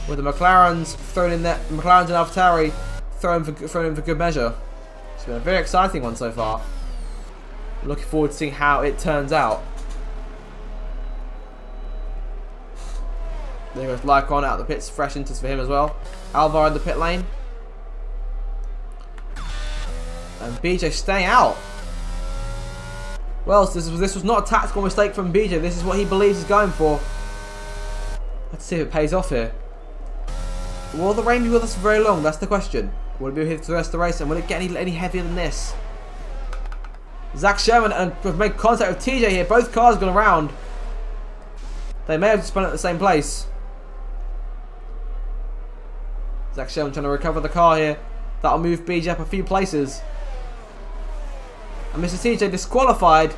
Speaker 1: with the McLarens thrown in there. McLarens and AlphaTauri thrown in for good measure. It's been a very exciting one so far. Looking forward to seeing how it turns out. There goes Lycon out of the pits, fresh inters for him as well. Alvar in the pit lane. And BJ staying out. Well, this was not a tactical mistake from BJ. This is what he believes he's going for. Let's see if it pays off here. Will the rain be with us for very long? That's the question. Will it be here for the rest of the race? And will it get any heavier than this? Zach Sherman and made contact with TJ here. Both cars gone around. They may have spun at the same place. Zach Sherman trying to recover the car here. That'll move BJ up a few places. And Mr. TJ disqualified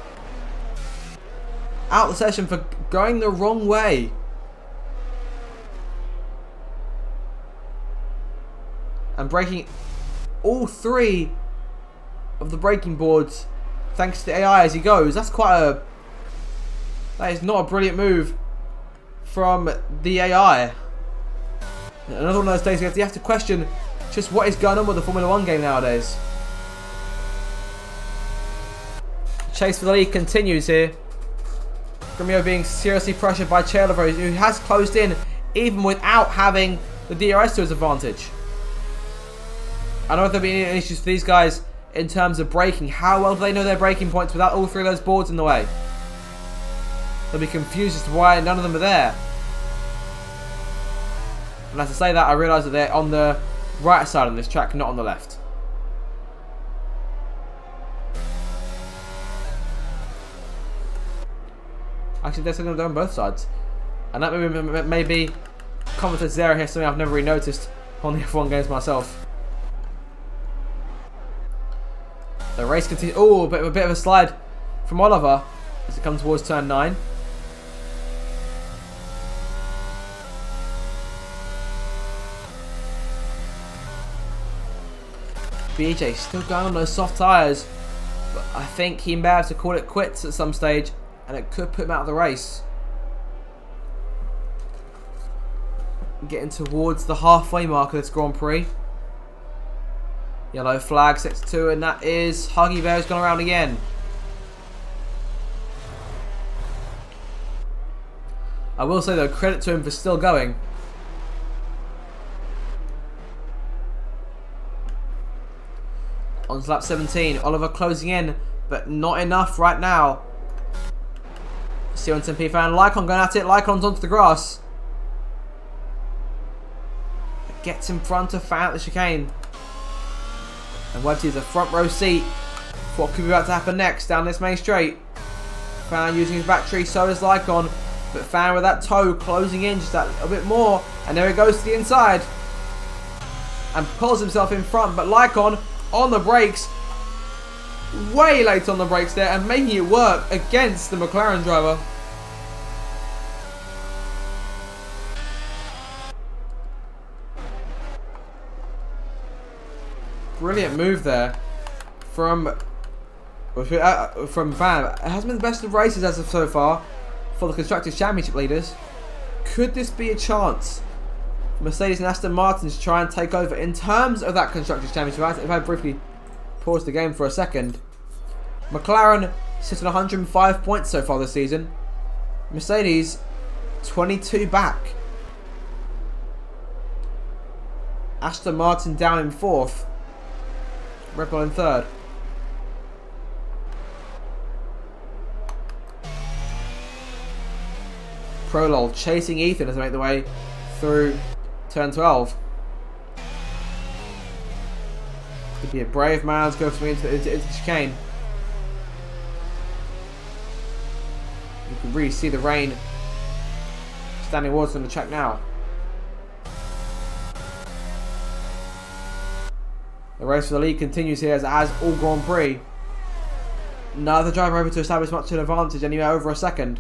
Speaker 1: out the session for going the wrong way. And breaking all 3 of the braking boards thanks to the AI as he goes. That is not a brilliant move from the AI. Another one of those days you have to question just what is going on with the Formula 1 game nowadays. Chase for the lead continues here. Grimio being seriously pressured by Chandler, who has closed in even without having the DRS to his advantage. I don't know if there'll be any issues for these guys in terms of braking. How well do they know their braking points without all 3 of those boards in the way? They'll be confused as to why none of them are there. And as I say that, I realise that they're on the right side of this track, not on the left. Actually, they're going to go on both sides. And that may be commentator's error here, something I've never really noticed on the F1 games myself. The race continues. Oh, a bit of a slide from Oliver as it comes towards turn 9. BJ still going on those soft tyres, but I think he may have to call it quits at some stage, and it could put him out of the race. Getting towards the halfway mark of this Grand Prix. Yellow flag, sector 2, and that is Huggy Bear's gone around again. I will say though, credit to him for still going. On to lap 17. Oliver closing in, but not enough right now. Stevenson P fan. Lycon going at it. Lycon's onto the grass. Gets in front of Fan at the chicane. And Webster has a front row seat for what could be about to happen next down this main straight. Fan using his battery, so does Lycon. But Fan with that toe closing in just that little bit more. And there he goes to the inside. And pulls himself in front. But Lycon on the brakes. Way late on the brakes there. And making it work against the McLaren driver. Brilliant move there from Van. It hasn't been the best of races as of so far for the Constructors' Championship leaders. Could this be a chance for Mercedes and Aston Martin to try and take over in terms of that Constructors' Championship? If I briefly pause the game for a second. McLaren sits on 105 points so far this season. Mercedes 22 back. Aston Martin down in 4th. Red Bull in 3rd. Prolol chasing Ethan as they make the way through turn 12. Could be a brave man to go from into the chicane. You can really see the rain standing water on the track now. The race for the lead continues here as all Grand Prix. Neither driver able to establish much of an advantage anywhere over a second.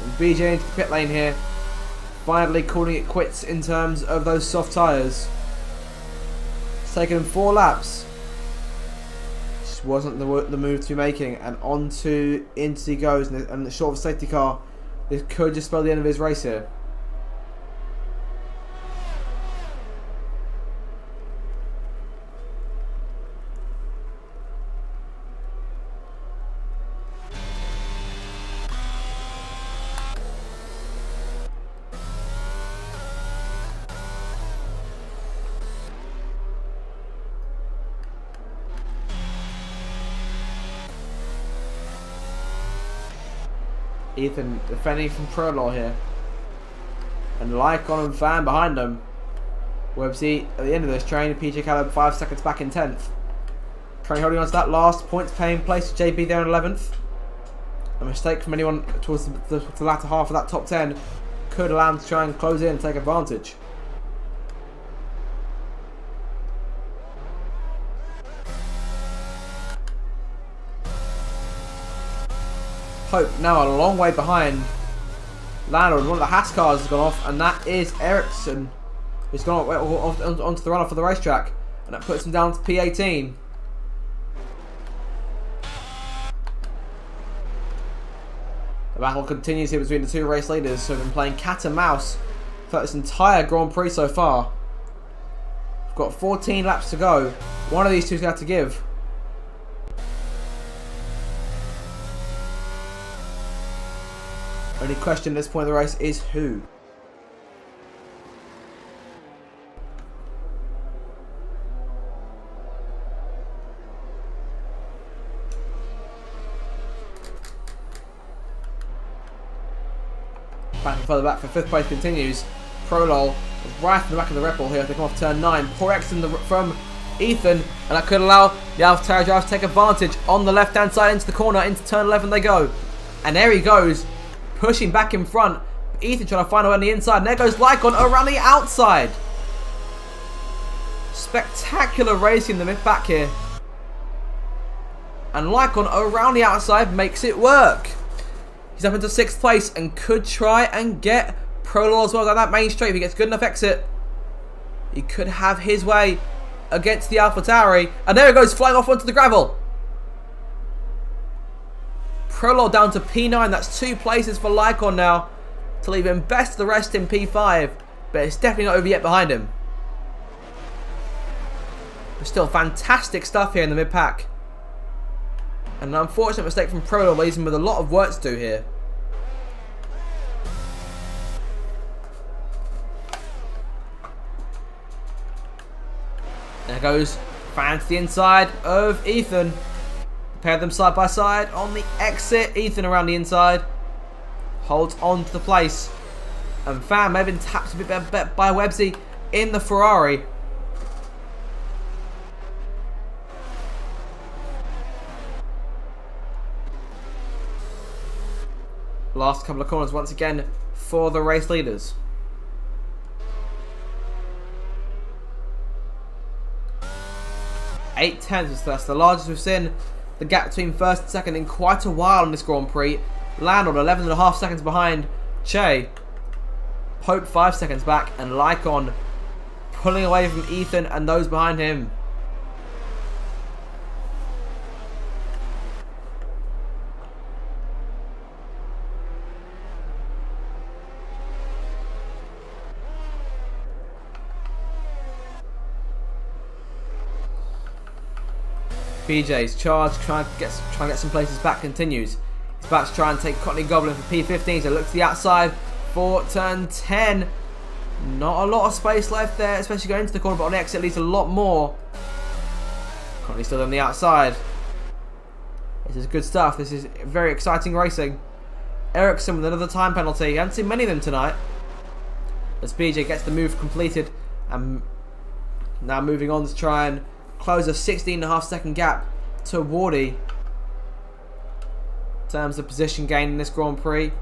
Speaker 1: And BJ into the pit lane here. Finally calling it quits in terms of those soft tyres. It's taken him 4 laps. Just wasn't the move to be making. And into he goes. And the short of a safety car. This could just spell the end of his race here. Ethan defending from Prolol here. And Lycon and Van behind them. Websy at the end of this train. PJ Caleb 5 seconds back in 10th. Train holding on to that last points paying place. JB there in 11th. A mistake from anyone towards the latter half of that top 10 could allow them to try and close in and take advantage. Hope now a long way behind Landon. One of the Haas cars has gone off, and that is Ericsson, who's gone off onto the runoff of the racetrack, and that puts him down to P18. The battle continues here between the two race leaders, who have been playing cat and mouse for this entire Grand Prix so far. We've got 14 laps to go. One of these two is going to have to give. Only question at this point of the race is who. Back and further back for 5th place continues. Prolol right in the back of the Red Bull here. They come off turn 9. Poor Exton from Ethan, and that could allow the AlphaTauri driver to take advantage on the left hand side into the corner. Into turn 11 they go. And there he goes. Pushing back in front. Ethan trying to find a way on the inside. And there goes Lycon around the outside. Spectacular racing in the mid-back here. And Lycon around the outside makes it work. He's up into 6th place and could try and get Prolol as well down that main straight. If he gets good enough exit, he could have his way against the AlphaTauri. And there he goes, flying off onto the gravel. Prolol down to P9. That's 2 places for Lycon now to leave him best of the rest in P5. But it's definitely not over yet behind him. But still fantastic stuff here in the mid-pack. And an unfortunate mistake from Prolol leaves him with a lot of work to do here. There goes Fan to the inside of Ethan. Pair them side by side on the exit. Ethan around the inside. Holds on to the place. And Fan may have been tapped a bit by Websy in the Ferrari. Last couple of corners once again for the race leaders. Eight tenths, that's the largest we've seen the gap between first and second in quite a while in this Grand Prix. Landon 11.5 seconds behind Che. Pope 5 seconds back, and Lycon pulling away from Ethan and those behind him. PJ's charge, trying to get some places back, continues. He's about to try and take Courtney Goblin for P15, so look to the outside for turn 10. Not a lot of space left there, especially going into the corner, but on the exit at least a lot more. Courtney still on the outside. This is good stuff. This is very exciting racing. Ericsson with another time penalty. I haven't seen many of them tonight. As BJ gets the move completed and now moving on to try and close a 16.5 second gap to Wardy. In terms of position gain in this Grand Prix,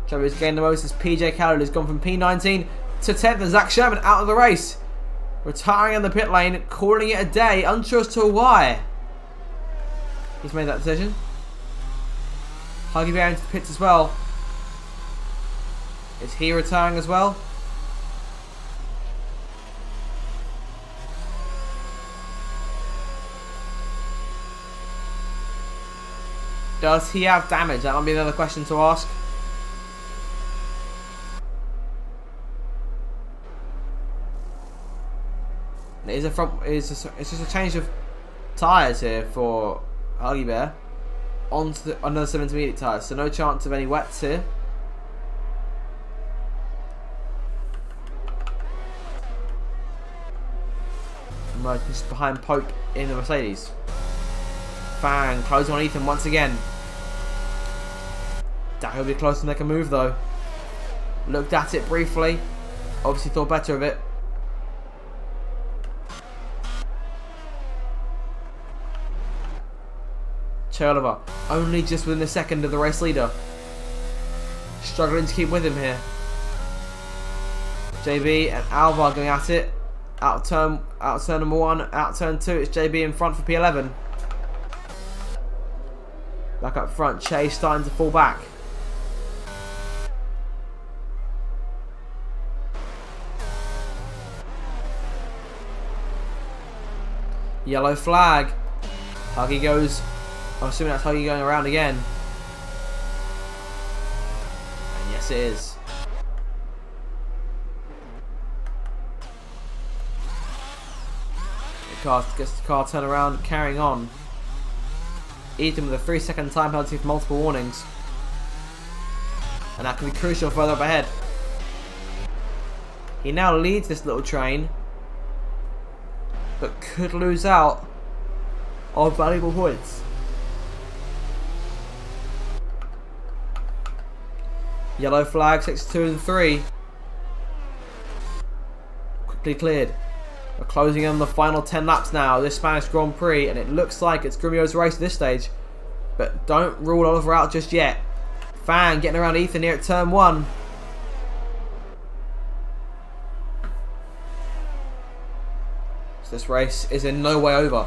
Speaker 1: Trevor's gained the most as PJ Callard has gone from P19 to 10th, and Zach Sherman out of the race. Retiring in the pit lane, calling it a day, unsure as to why. He's made that decision. Huggy Bear into the pits as well. Is he retiring as well? Does he have damage? That might be another question to ask. It's just a change of tyres here for Huggy Bear. Onto another 7 intermediate tyres, so no chance of any wets here. Emerging just behind Pope in the Mercedes. Fang closing on Ethan once again. That will be close to make a move though. Looked at it briefly. Obviously thought better of it. Che Oliver only just within a second of the race leader. Struggling to keep with him here. JB and Alvar going at it. Out turn number 1, out turn 2. It's JB in front for P11. Back up front, Che starting to fall back. Yellow flag. Huggy goes. I'm assuming that's Huggy going around again. And yes, it is. Gets the car turn around, carrying on. Ethan with a 3-second time penalty for multiple warnings. And that can be crucial further up ahead. He now leads this little train, but could lose out on valuable points. Yellow flag, 6, 2 and 3. Quickly cleared. We're closing on the final 10 laps now, this Spanish Grand Prix, and it looks like it's Grumio's race at this stage. But don't rule Oliver out just yet. Fan getting around Ethan here at turn 1. So this race is in no way over.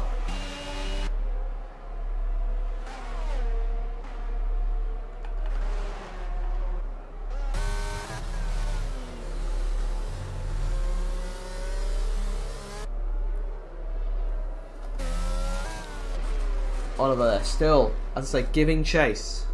Speaker 1: Oliver there, still, as I say, giving chase.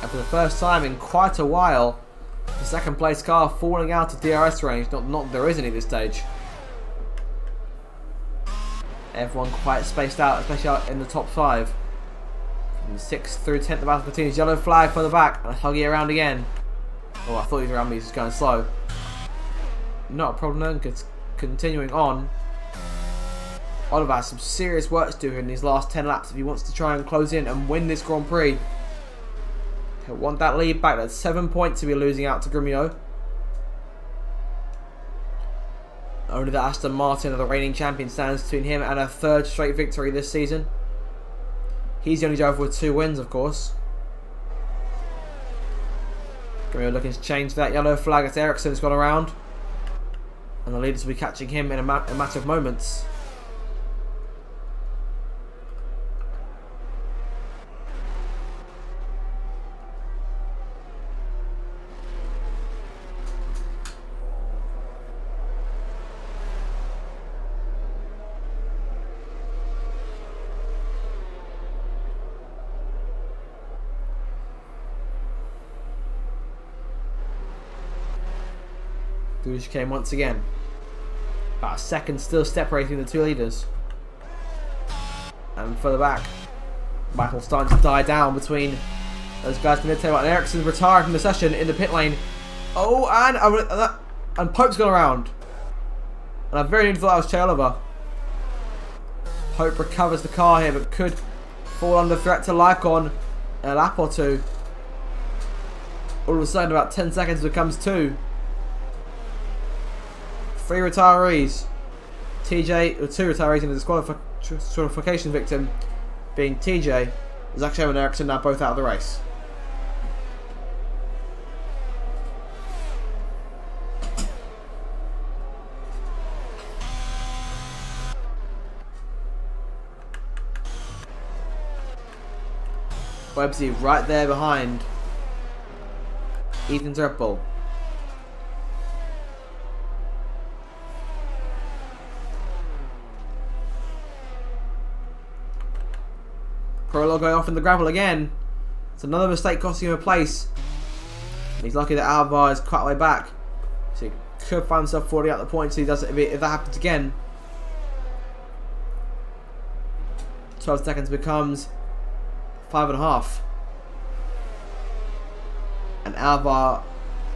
Speaker 1: And for the first time in quite a while, the second place car falling out of DRS range. Not there is any at this stage. Everyone quite spaced out, especially out in the top 5. From 6th through 10th, the battle continues. Yellow flag for the back. And Huggy around again. Oh, I thought he was around me. He's just going slow. Not a problem then. Continuing on. Oliver has some serious work to do in these last 10 laps if he wants to try and close in and win this Grand Prix. He'll want that lead back. That's 7 points to be losing out to Grumio. Only the Aston Martin, the reigning champion, stands between him and a 3rd straight victory this season. He's the only driver with 2 wins, of course. Grumio looking to change that yellow flag as Ericsson's gone around. And the leaders will be catching him in a matter of moments. Through the chicane once again. About a second still separating the 2 leaders. And further back, battle starting to die down between those guys in the mid-table. And Ericsson's retired from the session in the pit lane. Oh, and Pope's gone around. And I very nearly thought that was Che Oliver. Pope recovers the car here, but could fall under threat to Lycon in a lap or 2. All of a sudden, about 10 seconds becomes 2. 3 retirees. TJ, or 2 retirees, and the disqualification victim being TJ. Zach Sherman and Ericsson now both out of the race. Websy right there behind Ethan's Red Bull. Prologue going off in the gravel again. It's another mistake costing him a place. He's lucky that Alvar is quite a way back. So he could find himself 40 out the points if he does it, if that happens again. 12 seconds becomes 5.5. And Alvar,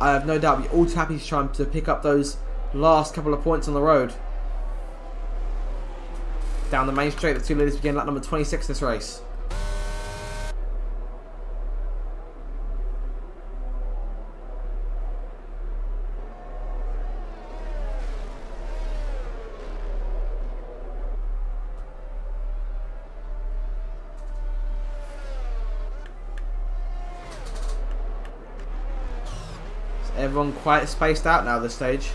Speaker 1: I have no doubt, will be all too happy to try to pick up those last couple of points on the road. Down the main straight, the 2 leaders begin lap number 26 this race. Everyone quite spaced out now at this stage.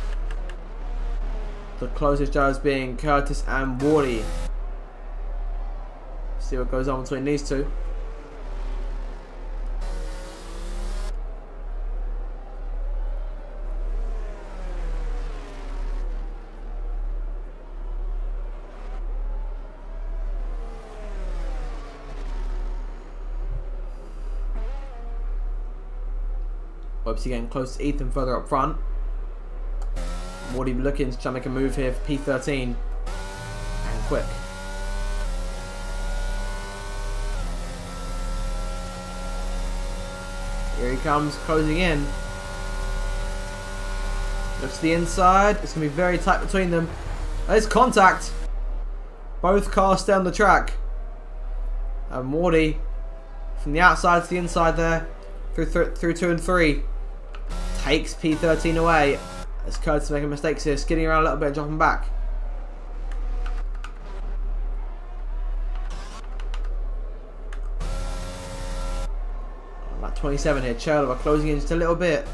Speaker 1: The closest drivers being Curtis and Wardy. See what goes on between these 2. Obviously getting close to Ethan further up front. Wardy looking to try and make a move here for P13. And quick. Here he comes, closing in. Looks to the inside. It's going to be very tight between them. There's contact. Both cars stay on the track. And Wardy from the outside to the inside there. Through 2 and 3. Takes P13 away. As Curtis making mistakes here. Skidding around a little bit and dropping back. About 27 here. Cherlova closing in just a little bit.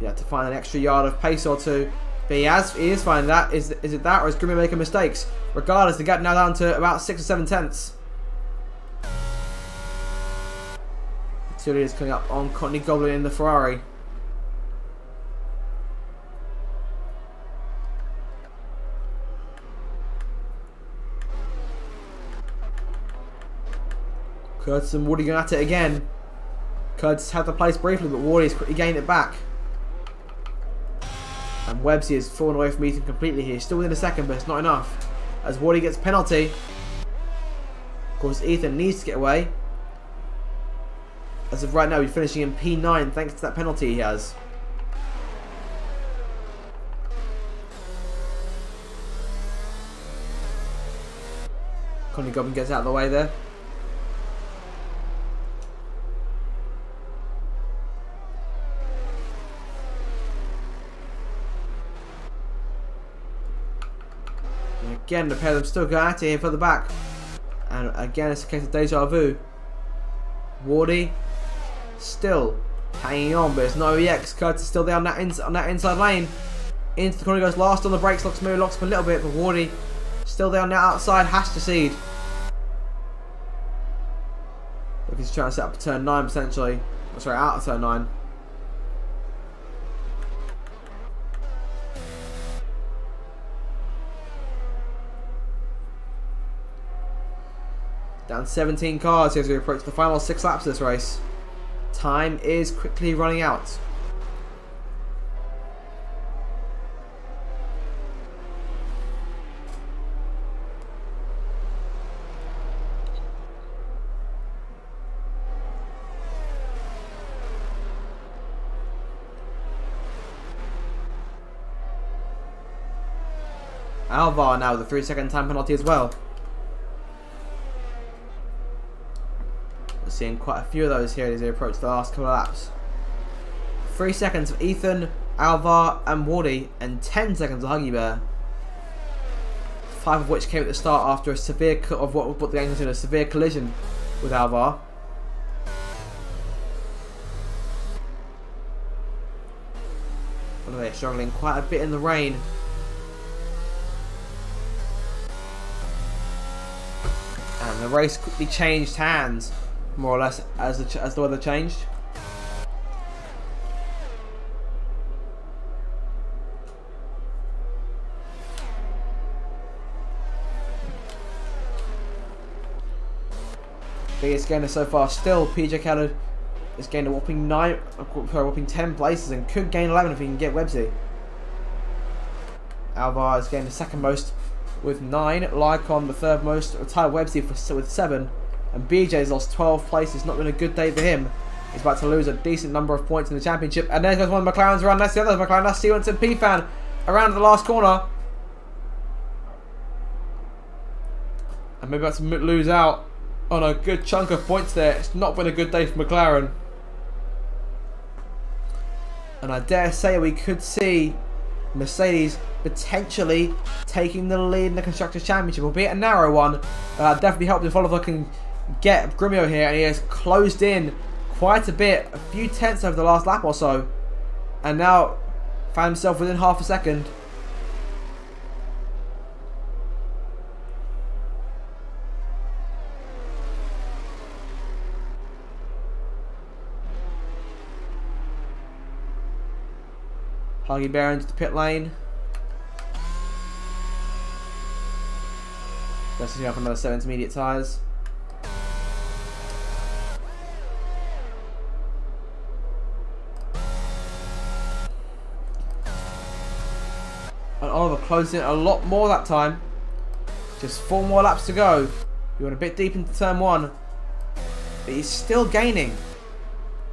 Speaker 1: You have to find an extra yard of pace or 2. But he is finding that. Is it that, or is Grumio making mistakes? Regardless, the gap now down to about 6 or 7 tenths. 2 leaders coming up on Courtney Goblin in the Ferrari. Curtis and Wardy going at it again. Curtis had the place briefly, but Wardy's quickly gained it back. And Websy has fallen away from Ethan completely here. Still within a second, but it's not enough. As Wardy gets a penalty. Of course, Ethan needs to get away. As of right now, he's finishing in P9 thanks to that penalty he has. Connie Goblin gets out of the way there. And again, the pair of them still go at it here further back. And again, it's a case of deja vu. Wardy still hanging on, but it's no EX. Curtis still there on that inside lane. Into the corner, goes last on the brakes, locks him a little bit, but Wardy still there on the outside, has to cede. Look, he's trying to set up a turn 9 potentially. Oh, sorry, out of turn 9. Down 17 cars as we approach the final 6 laps of this race. Time is quickly running out. Alvar now with a 3-second time penalty as well. We're seeing quite a few of those here as they approach the last couple of laps. 3 seconds of Ethan, Alvar and Wardy, and 10 seconds of Huggy Bear. 5 of which came at the start after a severe what the English in a severe collision with Alvar. Well, they're struggling quite a bit in the rain. And the race quickly changed hands, more or less, as the weather changed. Biggest gainer so far still, PJ Khaled has gained a whopping 10 places and could gain 11 if he can get Websy. Alvar has gained the second most with 9, Lycon the third most, retired Websy with 7, and BJ's lost 12 places. Not been a good day for him. He's about to lose a decent number of points in the championship. And there goes one of McLaren's around. That's the other McLaren. That's Stevenson P-Fan around the last corner. And maybe about to lose out on a good chunk of points there. It's not been a good day for McLaren. And I dare say we could see Mercedes potentially taking the lead in the Constructors' Championship, albeit a narrow one. Definitely helped if Oliver can get Grimio here, and he has closed in quite a bit, a few tenths over the last lap or so, and now found himself within half a second. Huggy Bear into the pit lane. Just setting up another 7 intermediate tyres. And Oliver closing in a lot more that time. Just 4 more laps to go. We went a bit deep into turn 1. But he's still gaining.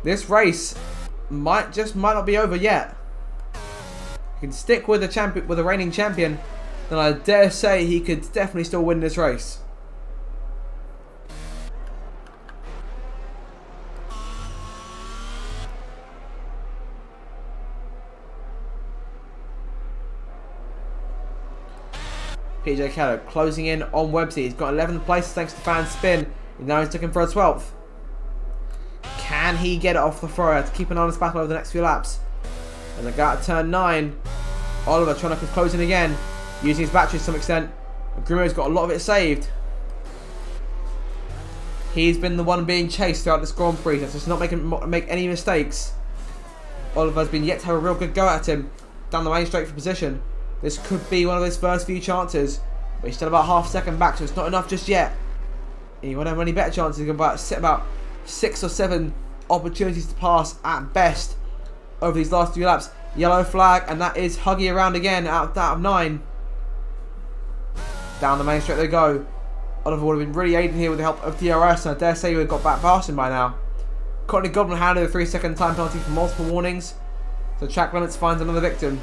Speaker 1: This race might not be over yet. He can stick with the reigning champion, then I dare say he could definitely still win this race. PJ Keller closing in on Websy. He's got 11th place thanks to fan spin. And now he's looking for a 12th. Can he get it off the thrower to keep an honest battle over the next few laps? As I got to turn 9, Oliver trying to close in again, using his battery to some extent. Grimo's got a lot of it saved. He's been the one being chased throughout this Grand Prix, so just not make any mistakes. Oliver's been yet to have a real good go at him down the main straight for position. This could be one of his first few chances, but he's still about half a second back, so it's not enough just yet. And he won't have any better chances. He's going to sit about 6 or 7 opportunities to pass at best over these last few laps. Yellow flag, and that is Huggy around again out of 9. Down the main straight they go. Oliver would have been really aiding here with the help of DRS, and I dare say he would have got back past him by now. Courtney Godwin handed a 3-second time penalty for multiple warnings, so track limits finds another victim.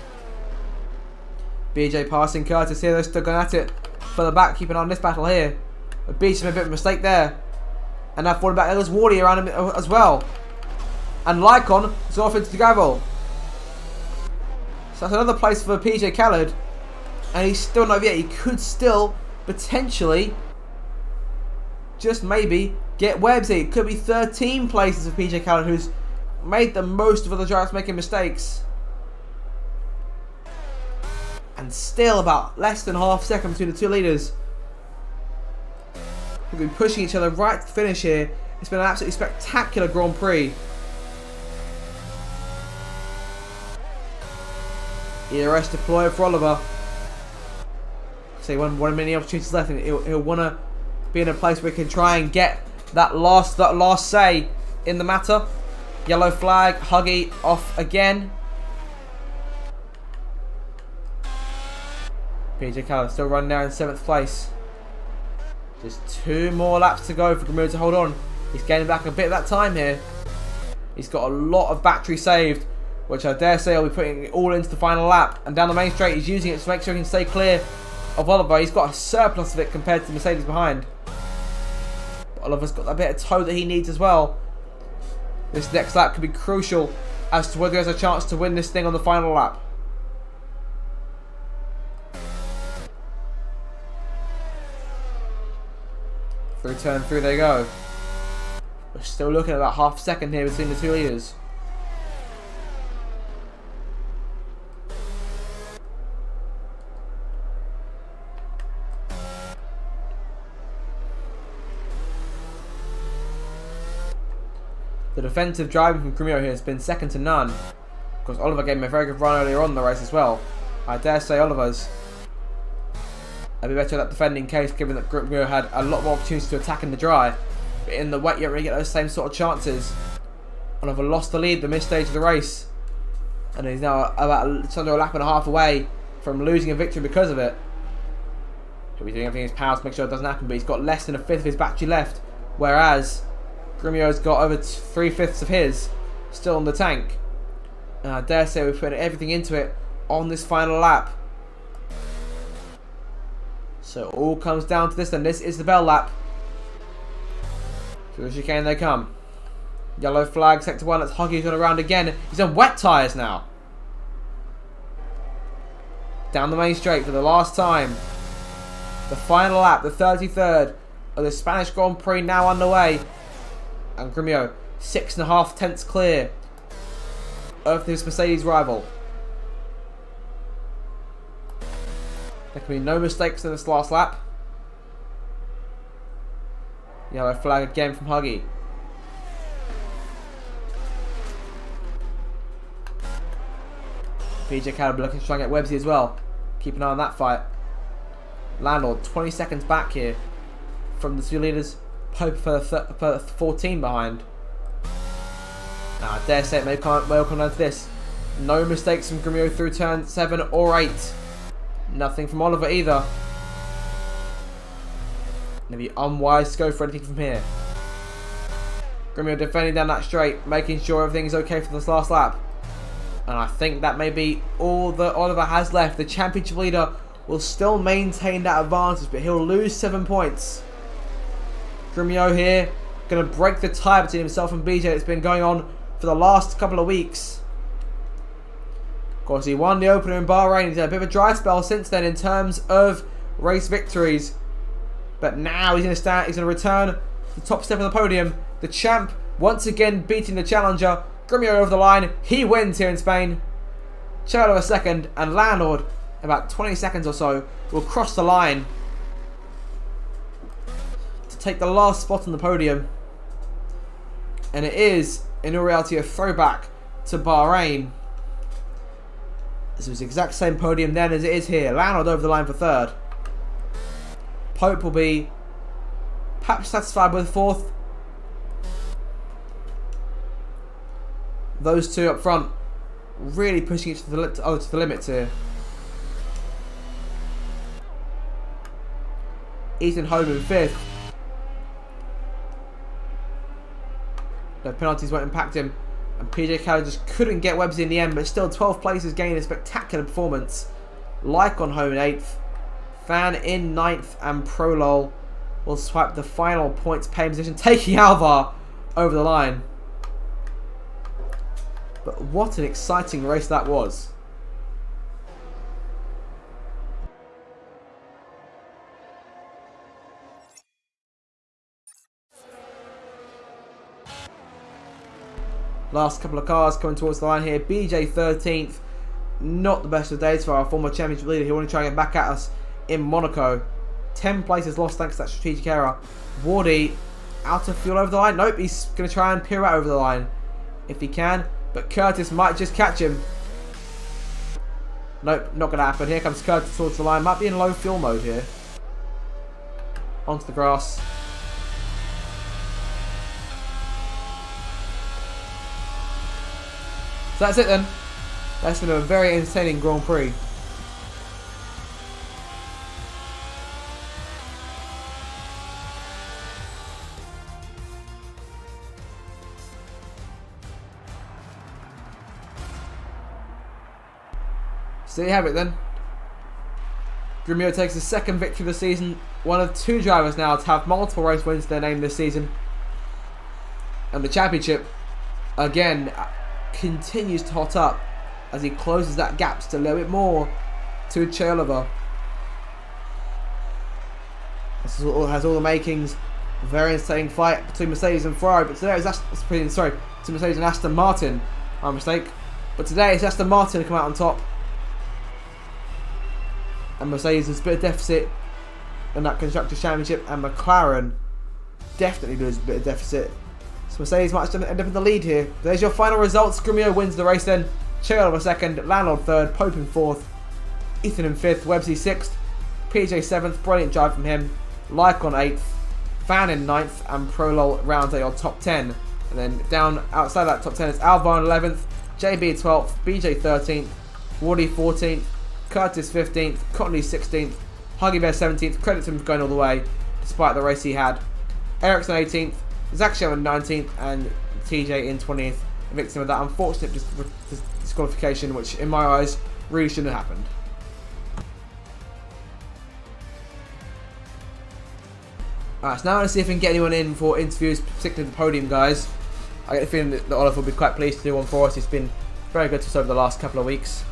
Speaker 1: BJ passing Curtis here, they're still going at it. Further back, keeping on this battle here. But BJ made a bit of a mistake there. And now falling back, there's Wardy around him as well. And Lycon is off into the gravel. So that's another place for PJ Khaled. And he's still not yet. He could still potentially, just maybe, get Webbs here. It could be 13 places for PJ Khaled, who's made the most of other drivers making mistakes. And still about less than half a second between the two leaders. We've been pushing each other right to the finish here. It's been an absolutely spectacular Grand Prix. ERS deployed for Oliver. So he won't have many opportunities left, and he'll want to be in a place where he can try and get that last say in the matter. Yellow flag, Huggy off again. PJ Khaled still running there in 7th place. Just 2 more laps to go for Grimur to hold on. He's gaining back a bit of that time here. He's got a lot of battery saved, which I dare say he'll be putting it all into the final lap. And down the main straight, he's using it to make sure he can stay clear of Oliver. He's got a surplus of it compared to the Mercedes behind. But Oliver's got that bit of toe that he needs as well. This next lap could be crucial as to whether he has a chance to win this thing on the final lap. Through turn 3 they go. We're still looking at about half a second here between the two leaders. The defensive driving from Grimur here has been second to none. Of course, Oliver gave him a very good run earlier on in the race as well. I dare say Oliver's a bit better at that defending case, given that Grimur had a lot more opportunities to attack in the dry. But in the wet, you don't really get those same sort of chances. Oliver lost the lead the mid stage of the race, and he's now about just under a lap and a half away from losing a victory because of it. He'll be doing everything in his power to make sure it doesn't happen, but he's got less than 1/5 of his battery left, whereas Grimur's got over 3/5 of his still in the tank. And I dare say we're putting everything into it on this final lap. So it all comes down to this, and this is the bell lap. Through the chicane they come. Yellow flag, sector 1, that's Huggy's gone around again. He's on wet tyres now. Down the main straight for the last time. The final lap, the 33rd of the Spanish Grand Prix now underway. And Grimur, 6.5 tenths clear of this Mercedes rival. There can be no mistakes in this last lap. Yellow flag again from Huggy. PJ Khaled looking to try and get Webbsy as well. Keep an eye on that fight. Landlord 20 seconds back here from the two leaders. Pope for 14 behind. Now, I dare say it may well come down to this. No mistakes from Grimur through turn 7 or 8. Nothing from Oliver either. It'd be unwise to go for anything from here. Grimur defending down that straight, making sure everything's okay for this last lap. And I think that may be all that Oliver has left. The championship leader will still maintain that advantage, but he'll lose 7 points. Grimur here, going to break the tie between himself and BJ that's been going on for the last couple of weeks. Of course, he won the opener in Bahrain. He's had a bit of a dry spell since then in terms of race victories. But now he's going to return to the top step of the podium. The champ once again beating the challenger. Grimur over the line. He wins here in Spain. Chelo a second, and Landlord, about 20 seconds or so, will cross the line to take the last spot on the podium. And it is, in all reality, a throwback to Bahrain. This was the exact same podium then as it is here. Landlord over the line for 3rd. Pope will be perhaps satisfied with 4th. Those two up front really pushing it to the limits here. Ethan Home in 5th. The penalties won't impact him. And PJ Kelly just couldn't get Websy in the end, but still 12 places gained a spectacular performance. Like on home in 8th. Fan in 9th, and Prolol will swipe the final points paying position, taking Alvar over the line. But what an exciting race that was. Last couple of cars coming towards the line here. BJ 13th. Not the best of days for our former championship leader. He wanted to try and get back at us in Monaco. 10 places lost thanks to that strategic error. Wardy out of fuel over the line. Nope, he's going to try and pirouette over the line if he can. But Curtis might just catch him. Nope, not going to happen. Here comes Curtis towards the line. Might be in low fuel mode here. Onto the grass. So that's it then. That's been a very entertaining Grand Prix. So there you have it then. Grumio takes his second victory of the season. One of 2 drivers now to have multiple race wins to their name this season. And the championship, again, continues to hot up as he closes that gap just a little bit more to Chelova. This has all the makings. Very entertaining fight between Mercedes and Ferrari, but today it's between Mercedes and Aston Martin. My mistake. But today it's Aston Martin to come out on top. And Mercedes has a bit of deficit in that Constructors' Championship, and McLaren definitely loses a bit of deficit. So Mercedes might end up in the lead here. There's your final results. Grumio wins the race then. Chelova 2nd, Landlord 3rd, Pope in 4th, Ethan in 5th, Websy 6th, PJ 7th, brilliant drive from him, Lycon 8th, Fan in 9th, and Prolol rounds out your top 10. And then down outside that top 10 is Alvar in 11th, JB 12th, BJ 13th, Wardy 14th, Curtis 15th, Cotney 16th, Huggy Bear 17th. Credit to him for going all the way despite the race he had. Ericsson 18th, Zach Sherman 19th, and TJ in 20th. A victim of that unfortunate disqualification, which in my eyes really shouldn't have happened. Alright, so now I want to see if we can get anyone in for interviews, particularly the podium guys. I get the feeling that Oliver will be quite pleased to do one for us. He's been very good to us over the last couple of weeks.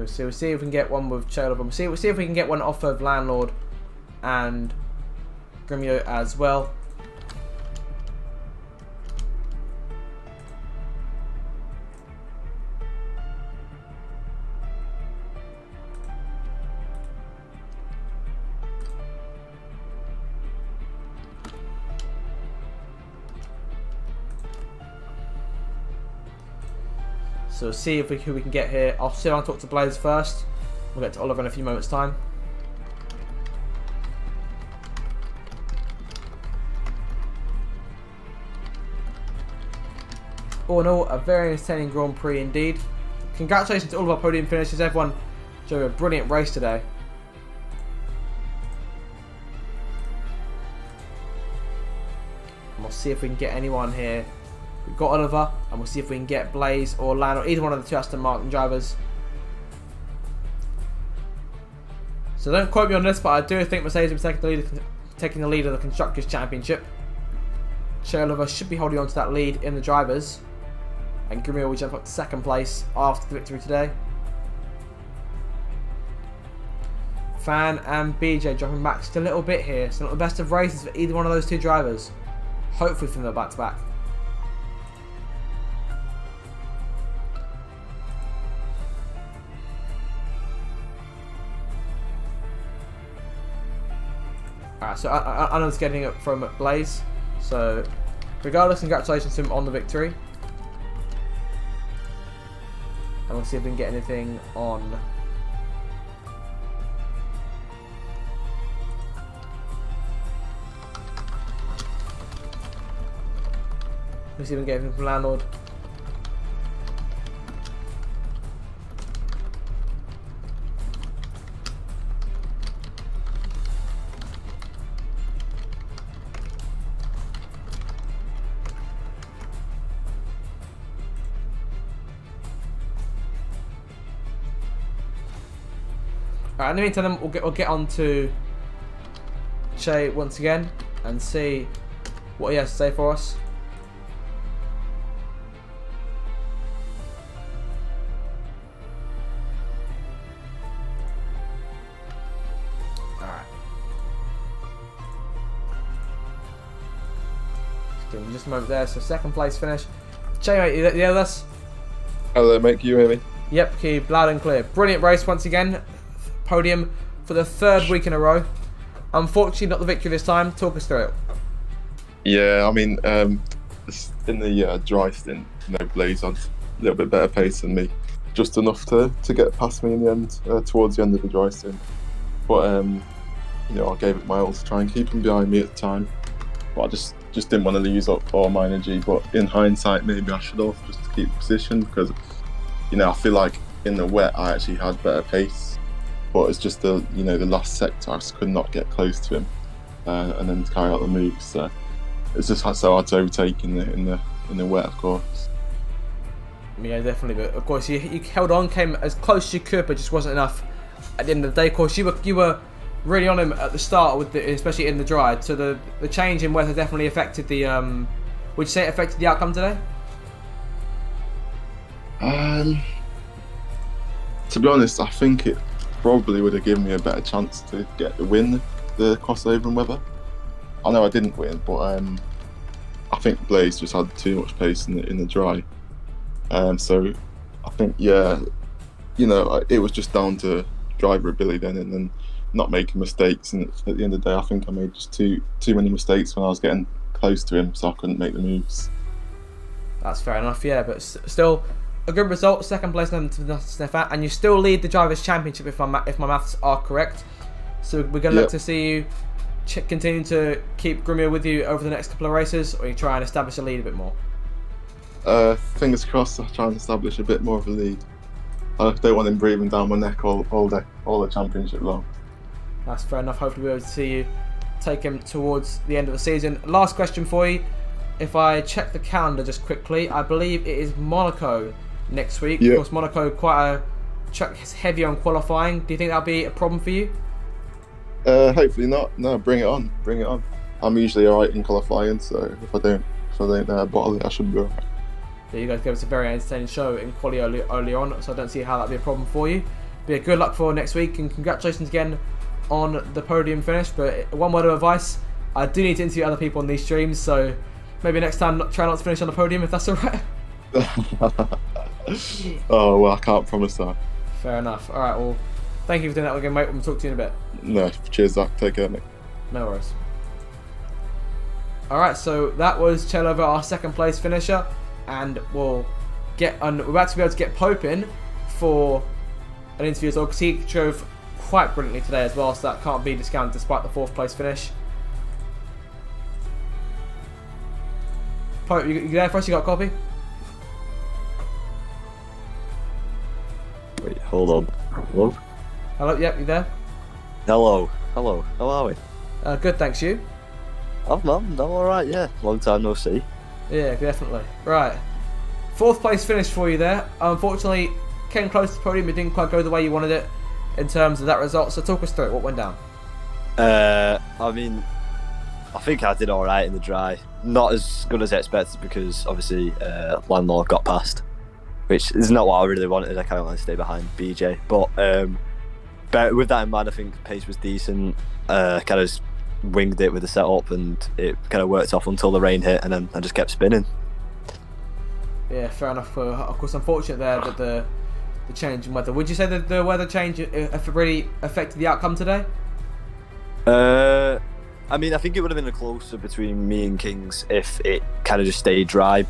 Speaker 1: So we'll see if we can get one with Chelova. We'll see if we can get one off of Landlord and Grumio as well. So we'll see who we can get here. I'll sit down and talk to Blaze first. We'll get to Oliver in a few moments' time. All in all, a very entertaining Grand Prix indeed. Congratulations to all of our podium finishers. Everyone showed a brilliant race today. And we'll see if we can get anyone here. We've got Oliver, and we'll see if we can get Blaze or Lan or either one of the 2 Aston Martin drivers. So don't quote me on this, but I do think Mercedes will be taking the lead of the Constructors' Championship. Chelova should be holding on to that lead in the drivers. And Grumio will jump up to 2nd place after the victory today. Fan and BJ dropping back just a little bit here. So not the best of races for either one of those 2 drivers. Hopefully from their back-to-back. Alright, so Anna's getting it from Blaze. So, regardless, congratulations to him on the victory. And we'll see if we can get anything on. We'll see if we can get anything from Landlord. Alright, in the meantime, we'll get on to Che once again and see what he has to say for us. Alright. Just a moment there, so second place finish. Che, mate, you there with us?
Speaker 3: Hello, mate. Can you hear me?
Speaker 1: Yep, keep loud and clear. Brilliant race once again. Podium for the third week in a row. Unfortunately, not the victory this time. Talk us through it.
Speaker 3: Yeah, I mean, in the dry stint, Blaze had a little bit better pace than me, just enough to get past me in the end, towards the end of the dry stint. But I gave it my all to try and keep him behind me at the time. But I just didn't want to use up all my energy. But in hindsight, maybe I should have, just to keep the position, because I feel like in the wet I actually had better pace. But it's just the last sector I just could not get close to him, and then carry out the moves. So it's just so hard to overtake in the wet, of course.
Speaker 1: Yeah, definitely. But of course, you held on, came as close as you could, but just wasn't enough. At the end of the day, of course, you were really on him at the start, especially in the dry. So the change in weather definitely affected the. Would you say it affected the outcome today?
Speaker 3: To be honest, I think it probably would have given me a better chance to get the win, the crossover in weather. I know I didn't win, but I think Blaze just had too much pace in the dry. So I think, it was just down to driver ability then, and then not making mistakes. And at the end of the day, I think I made just too many mistakes when I was getting close to him, so I couldn't make the moves. That's
Speaker 1: fair enough, yeah, but still a good result, second place, nothing to sniff at, and you still lead the Drivers' Championship if my maths are correct. So we're going to look to see you continue to keep Grumio with you over the next couple of races, or you try and establish a lead a bit more?
Speaker 3: Fingers crossed, I'll try and establish a bit more of a lead. I don't want him breathing down my neck all the championship long.
Speaker 1: That's fair enough. Hopefully we'll be able to see you take him towards the end of the season. Last question for you. If I check the calendar just quickly, I believe it is Monaco next week.
Speaker 3: Yeah.
Speaker 1: Of course, Monaco quite heavy on qualifying. Do you think that'll be a problem for you?
Speaker 3: Hopefully not. No, bring it on. I'm usually alright in qualifying, so if I don't bottle it, I should be alright.
Speaker 1: Yeah, you guys gave us a very entertaining show in quali early on, so I don't see how that'll be a problem for you. But yeah, good luck for next week, and congratulations again on the podium finish. But one word of advice: I do need to interview other people on these streams, so maybe next time try not to finish on the podium if that's alright.
Speaker 3: Oh well, I can't promise that.
Speaker 1: Fair enough. Alright, well, thank you for doing that again, mate. We'll talk to you in a bit.
Speaker 3: No, cheers, Zach. Take care, mate.
Speaker 1: No worries. Alright, so that was Chelova, our second place finisher, and we're about to be able to get Pope in for an interview as well, because he drove quite brilliantly today as well, so that can't be discounted despite the fourth place finish. Pope, you there for us? You got a copy?
Speaker 4: Wait, hold on. Hello?
Speaker 1: Hello, yep, you there?
Speaker 4: Hello. How are we?
Speaker 1: Good, thanks, you?
Speaker 4: I'm alright, yeah. Long time no see.
Speaker 1: Yeah, definitely. Right. Fourth place finish for you there. Unfortunately, came close to the podium, it didn't quite go the way you wanted it in terms of that result, so talk us through it. What went down?
Speaker 4: I think I did alright in the dry. Not as good as I expected, because obviously Landlord got past, which is not what I really wanted. I kind of want to stay behind BJ. But with that in mind, I think pace was decent. Kind of winged it with the setup, and it kind of worked off until the rain hit, and then I just kept spinning.
Speaker 1: Yeah, fair enough. Of course, unfortunate there that the change in weather. Would you say that the weather change really affected the outcome today?
Speaker 4: I I mean, I think it would have been a closer between me and Kings if it kind of just stayed dry.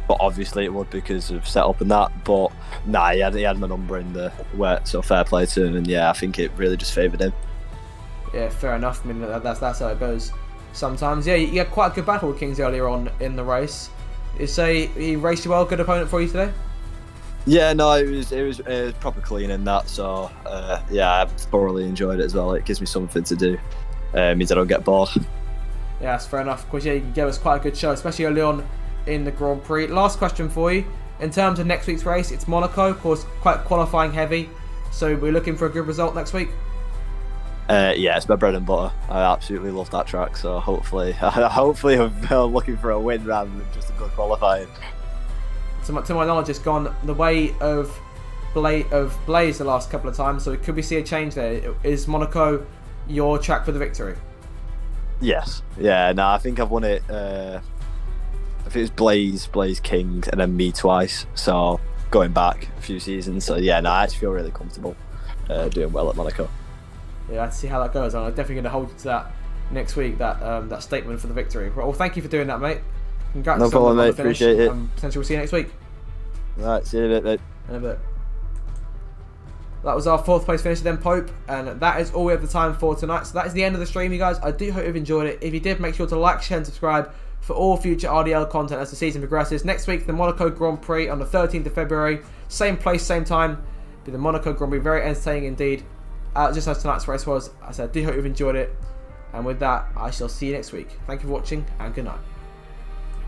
Speaker 4: But obviously it would because of setup and that. But nah, he had my number in the wet, so fair play to him. And yeah, I think it really just favoured him.
Speaker 1: Yeah, fair enough. I mean, that's how it goes sometimes. Yeah, you had quite a good battle with Kings earlier on in the race. You say he raced you well, good opponent for you today?
Speaker 4: Yeah, no, it was proper clean in that. So yeah, I thoroughly enjoyed it as well. It gives me something to do. Means I don't get bored.
Speaker 1: Yeah, that's fair enough. Of course, yeah, you gave us quite a good show, especially early on in the Grand Prix. Last question for you. In terms of next week's race, it's Monaco, of course, quite qualifying heavy. So we're looking for a good result next week.
Speaker 4: Yeah, it's my bread and butter. I absolutely love that track. So hopefully I'm looking for a win rather than just a good qualifying.
Speaker 1: To my knowledge, it's gone the way of Blaze the last couple of times, so could we see a change there? Is Monaco your track for the victory?
Speaker 4: Yes. Yeah, no, I think I've won it. I think it was Blaze King, and then me twice. So going back a few seasons. So yeah, no, I actually feel really comfortable doing well at Monaco.
Speaker 1: Yeah, let's see how that goes. I'm definitely going to hold you to that next week, that statement for the victory. Well, thank you for doing that, mate. Congrats.
Speaker 4: No problem, mate. Appreciate it.
Speaker 1: Potentially we'll see you next week.
Speaker 4: Right, see you in a bit, mate.
Speaker 1: In a bit. That was our 4th place finish then, Pope, and that is all we have the time for tonight. So that is the end of the stream, you guys. I do hope you've enjoyed it. If you did, make sure to like, share and subscribe for all future RDL content as the season progresses. Next week, the Monaco Grand Prix on the 13th of February. Same place, same time. Be the Monaco Grand Prix. Very entertaining indeed. Just as tonight's race was. I said, I do hope you've enjoyed it. And with that, I shall see you next week. Thank you for watching, and good night.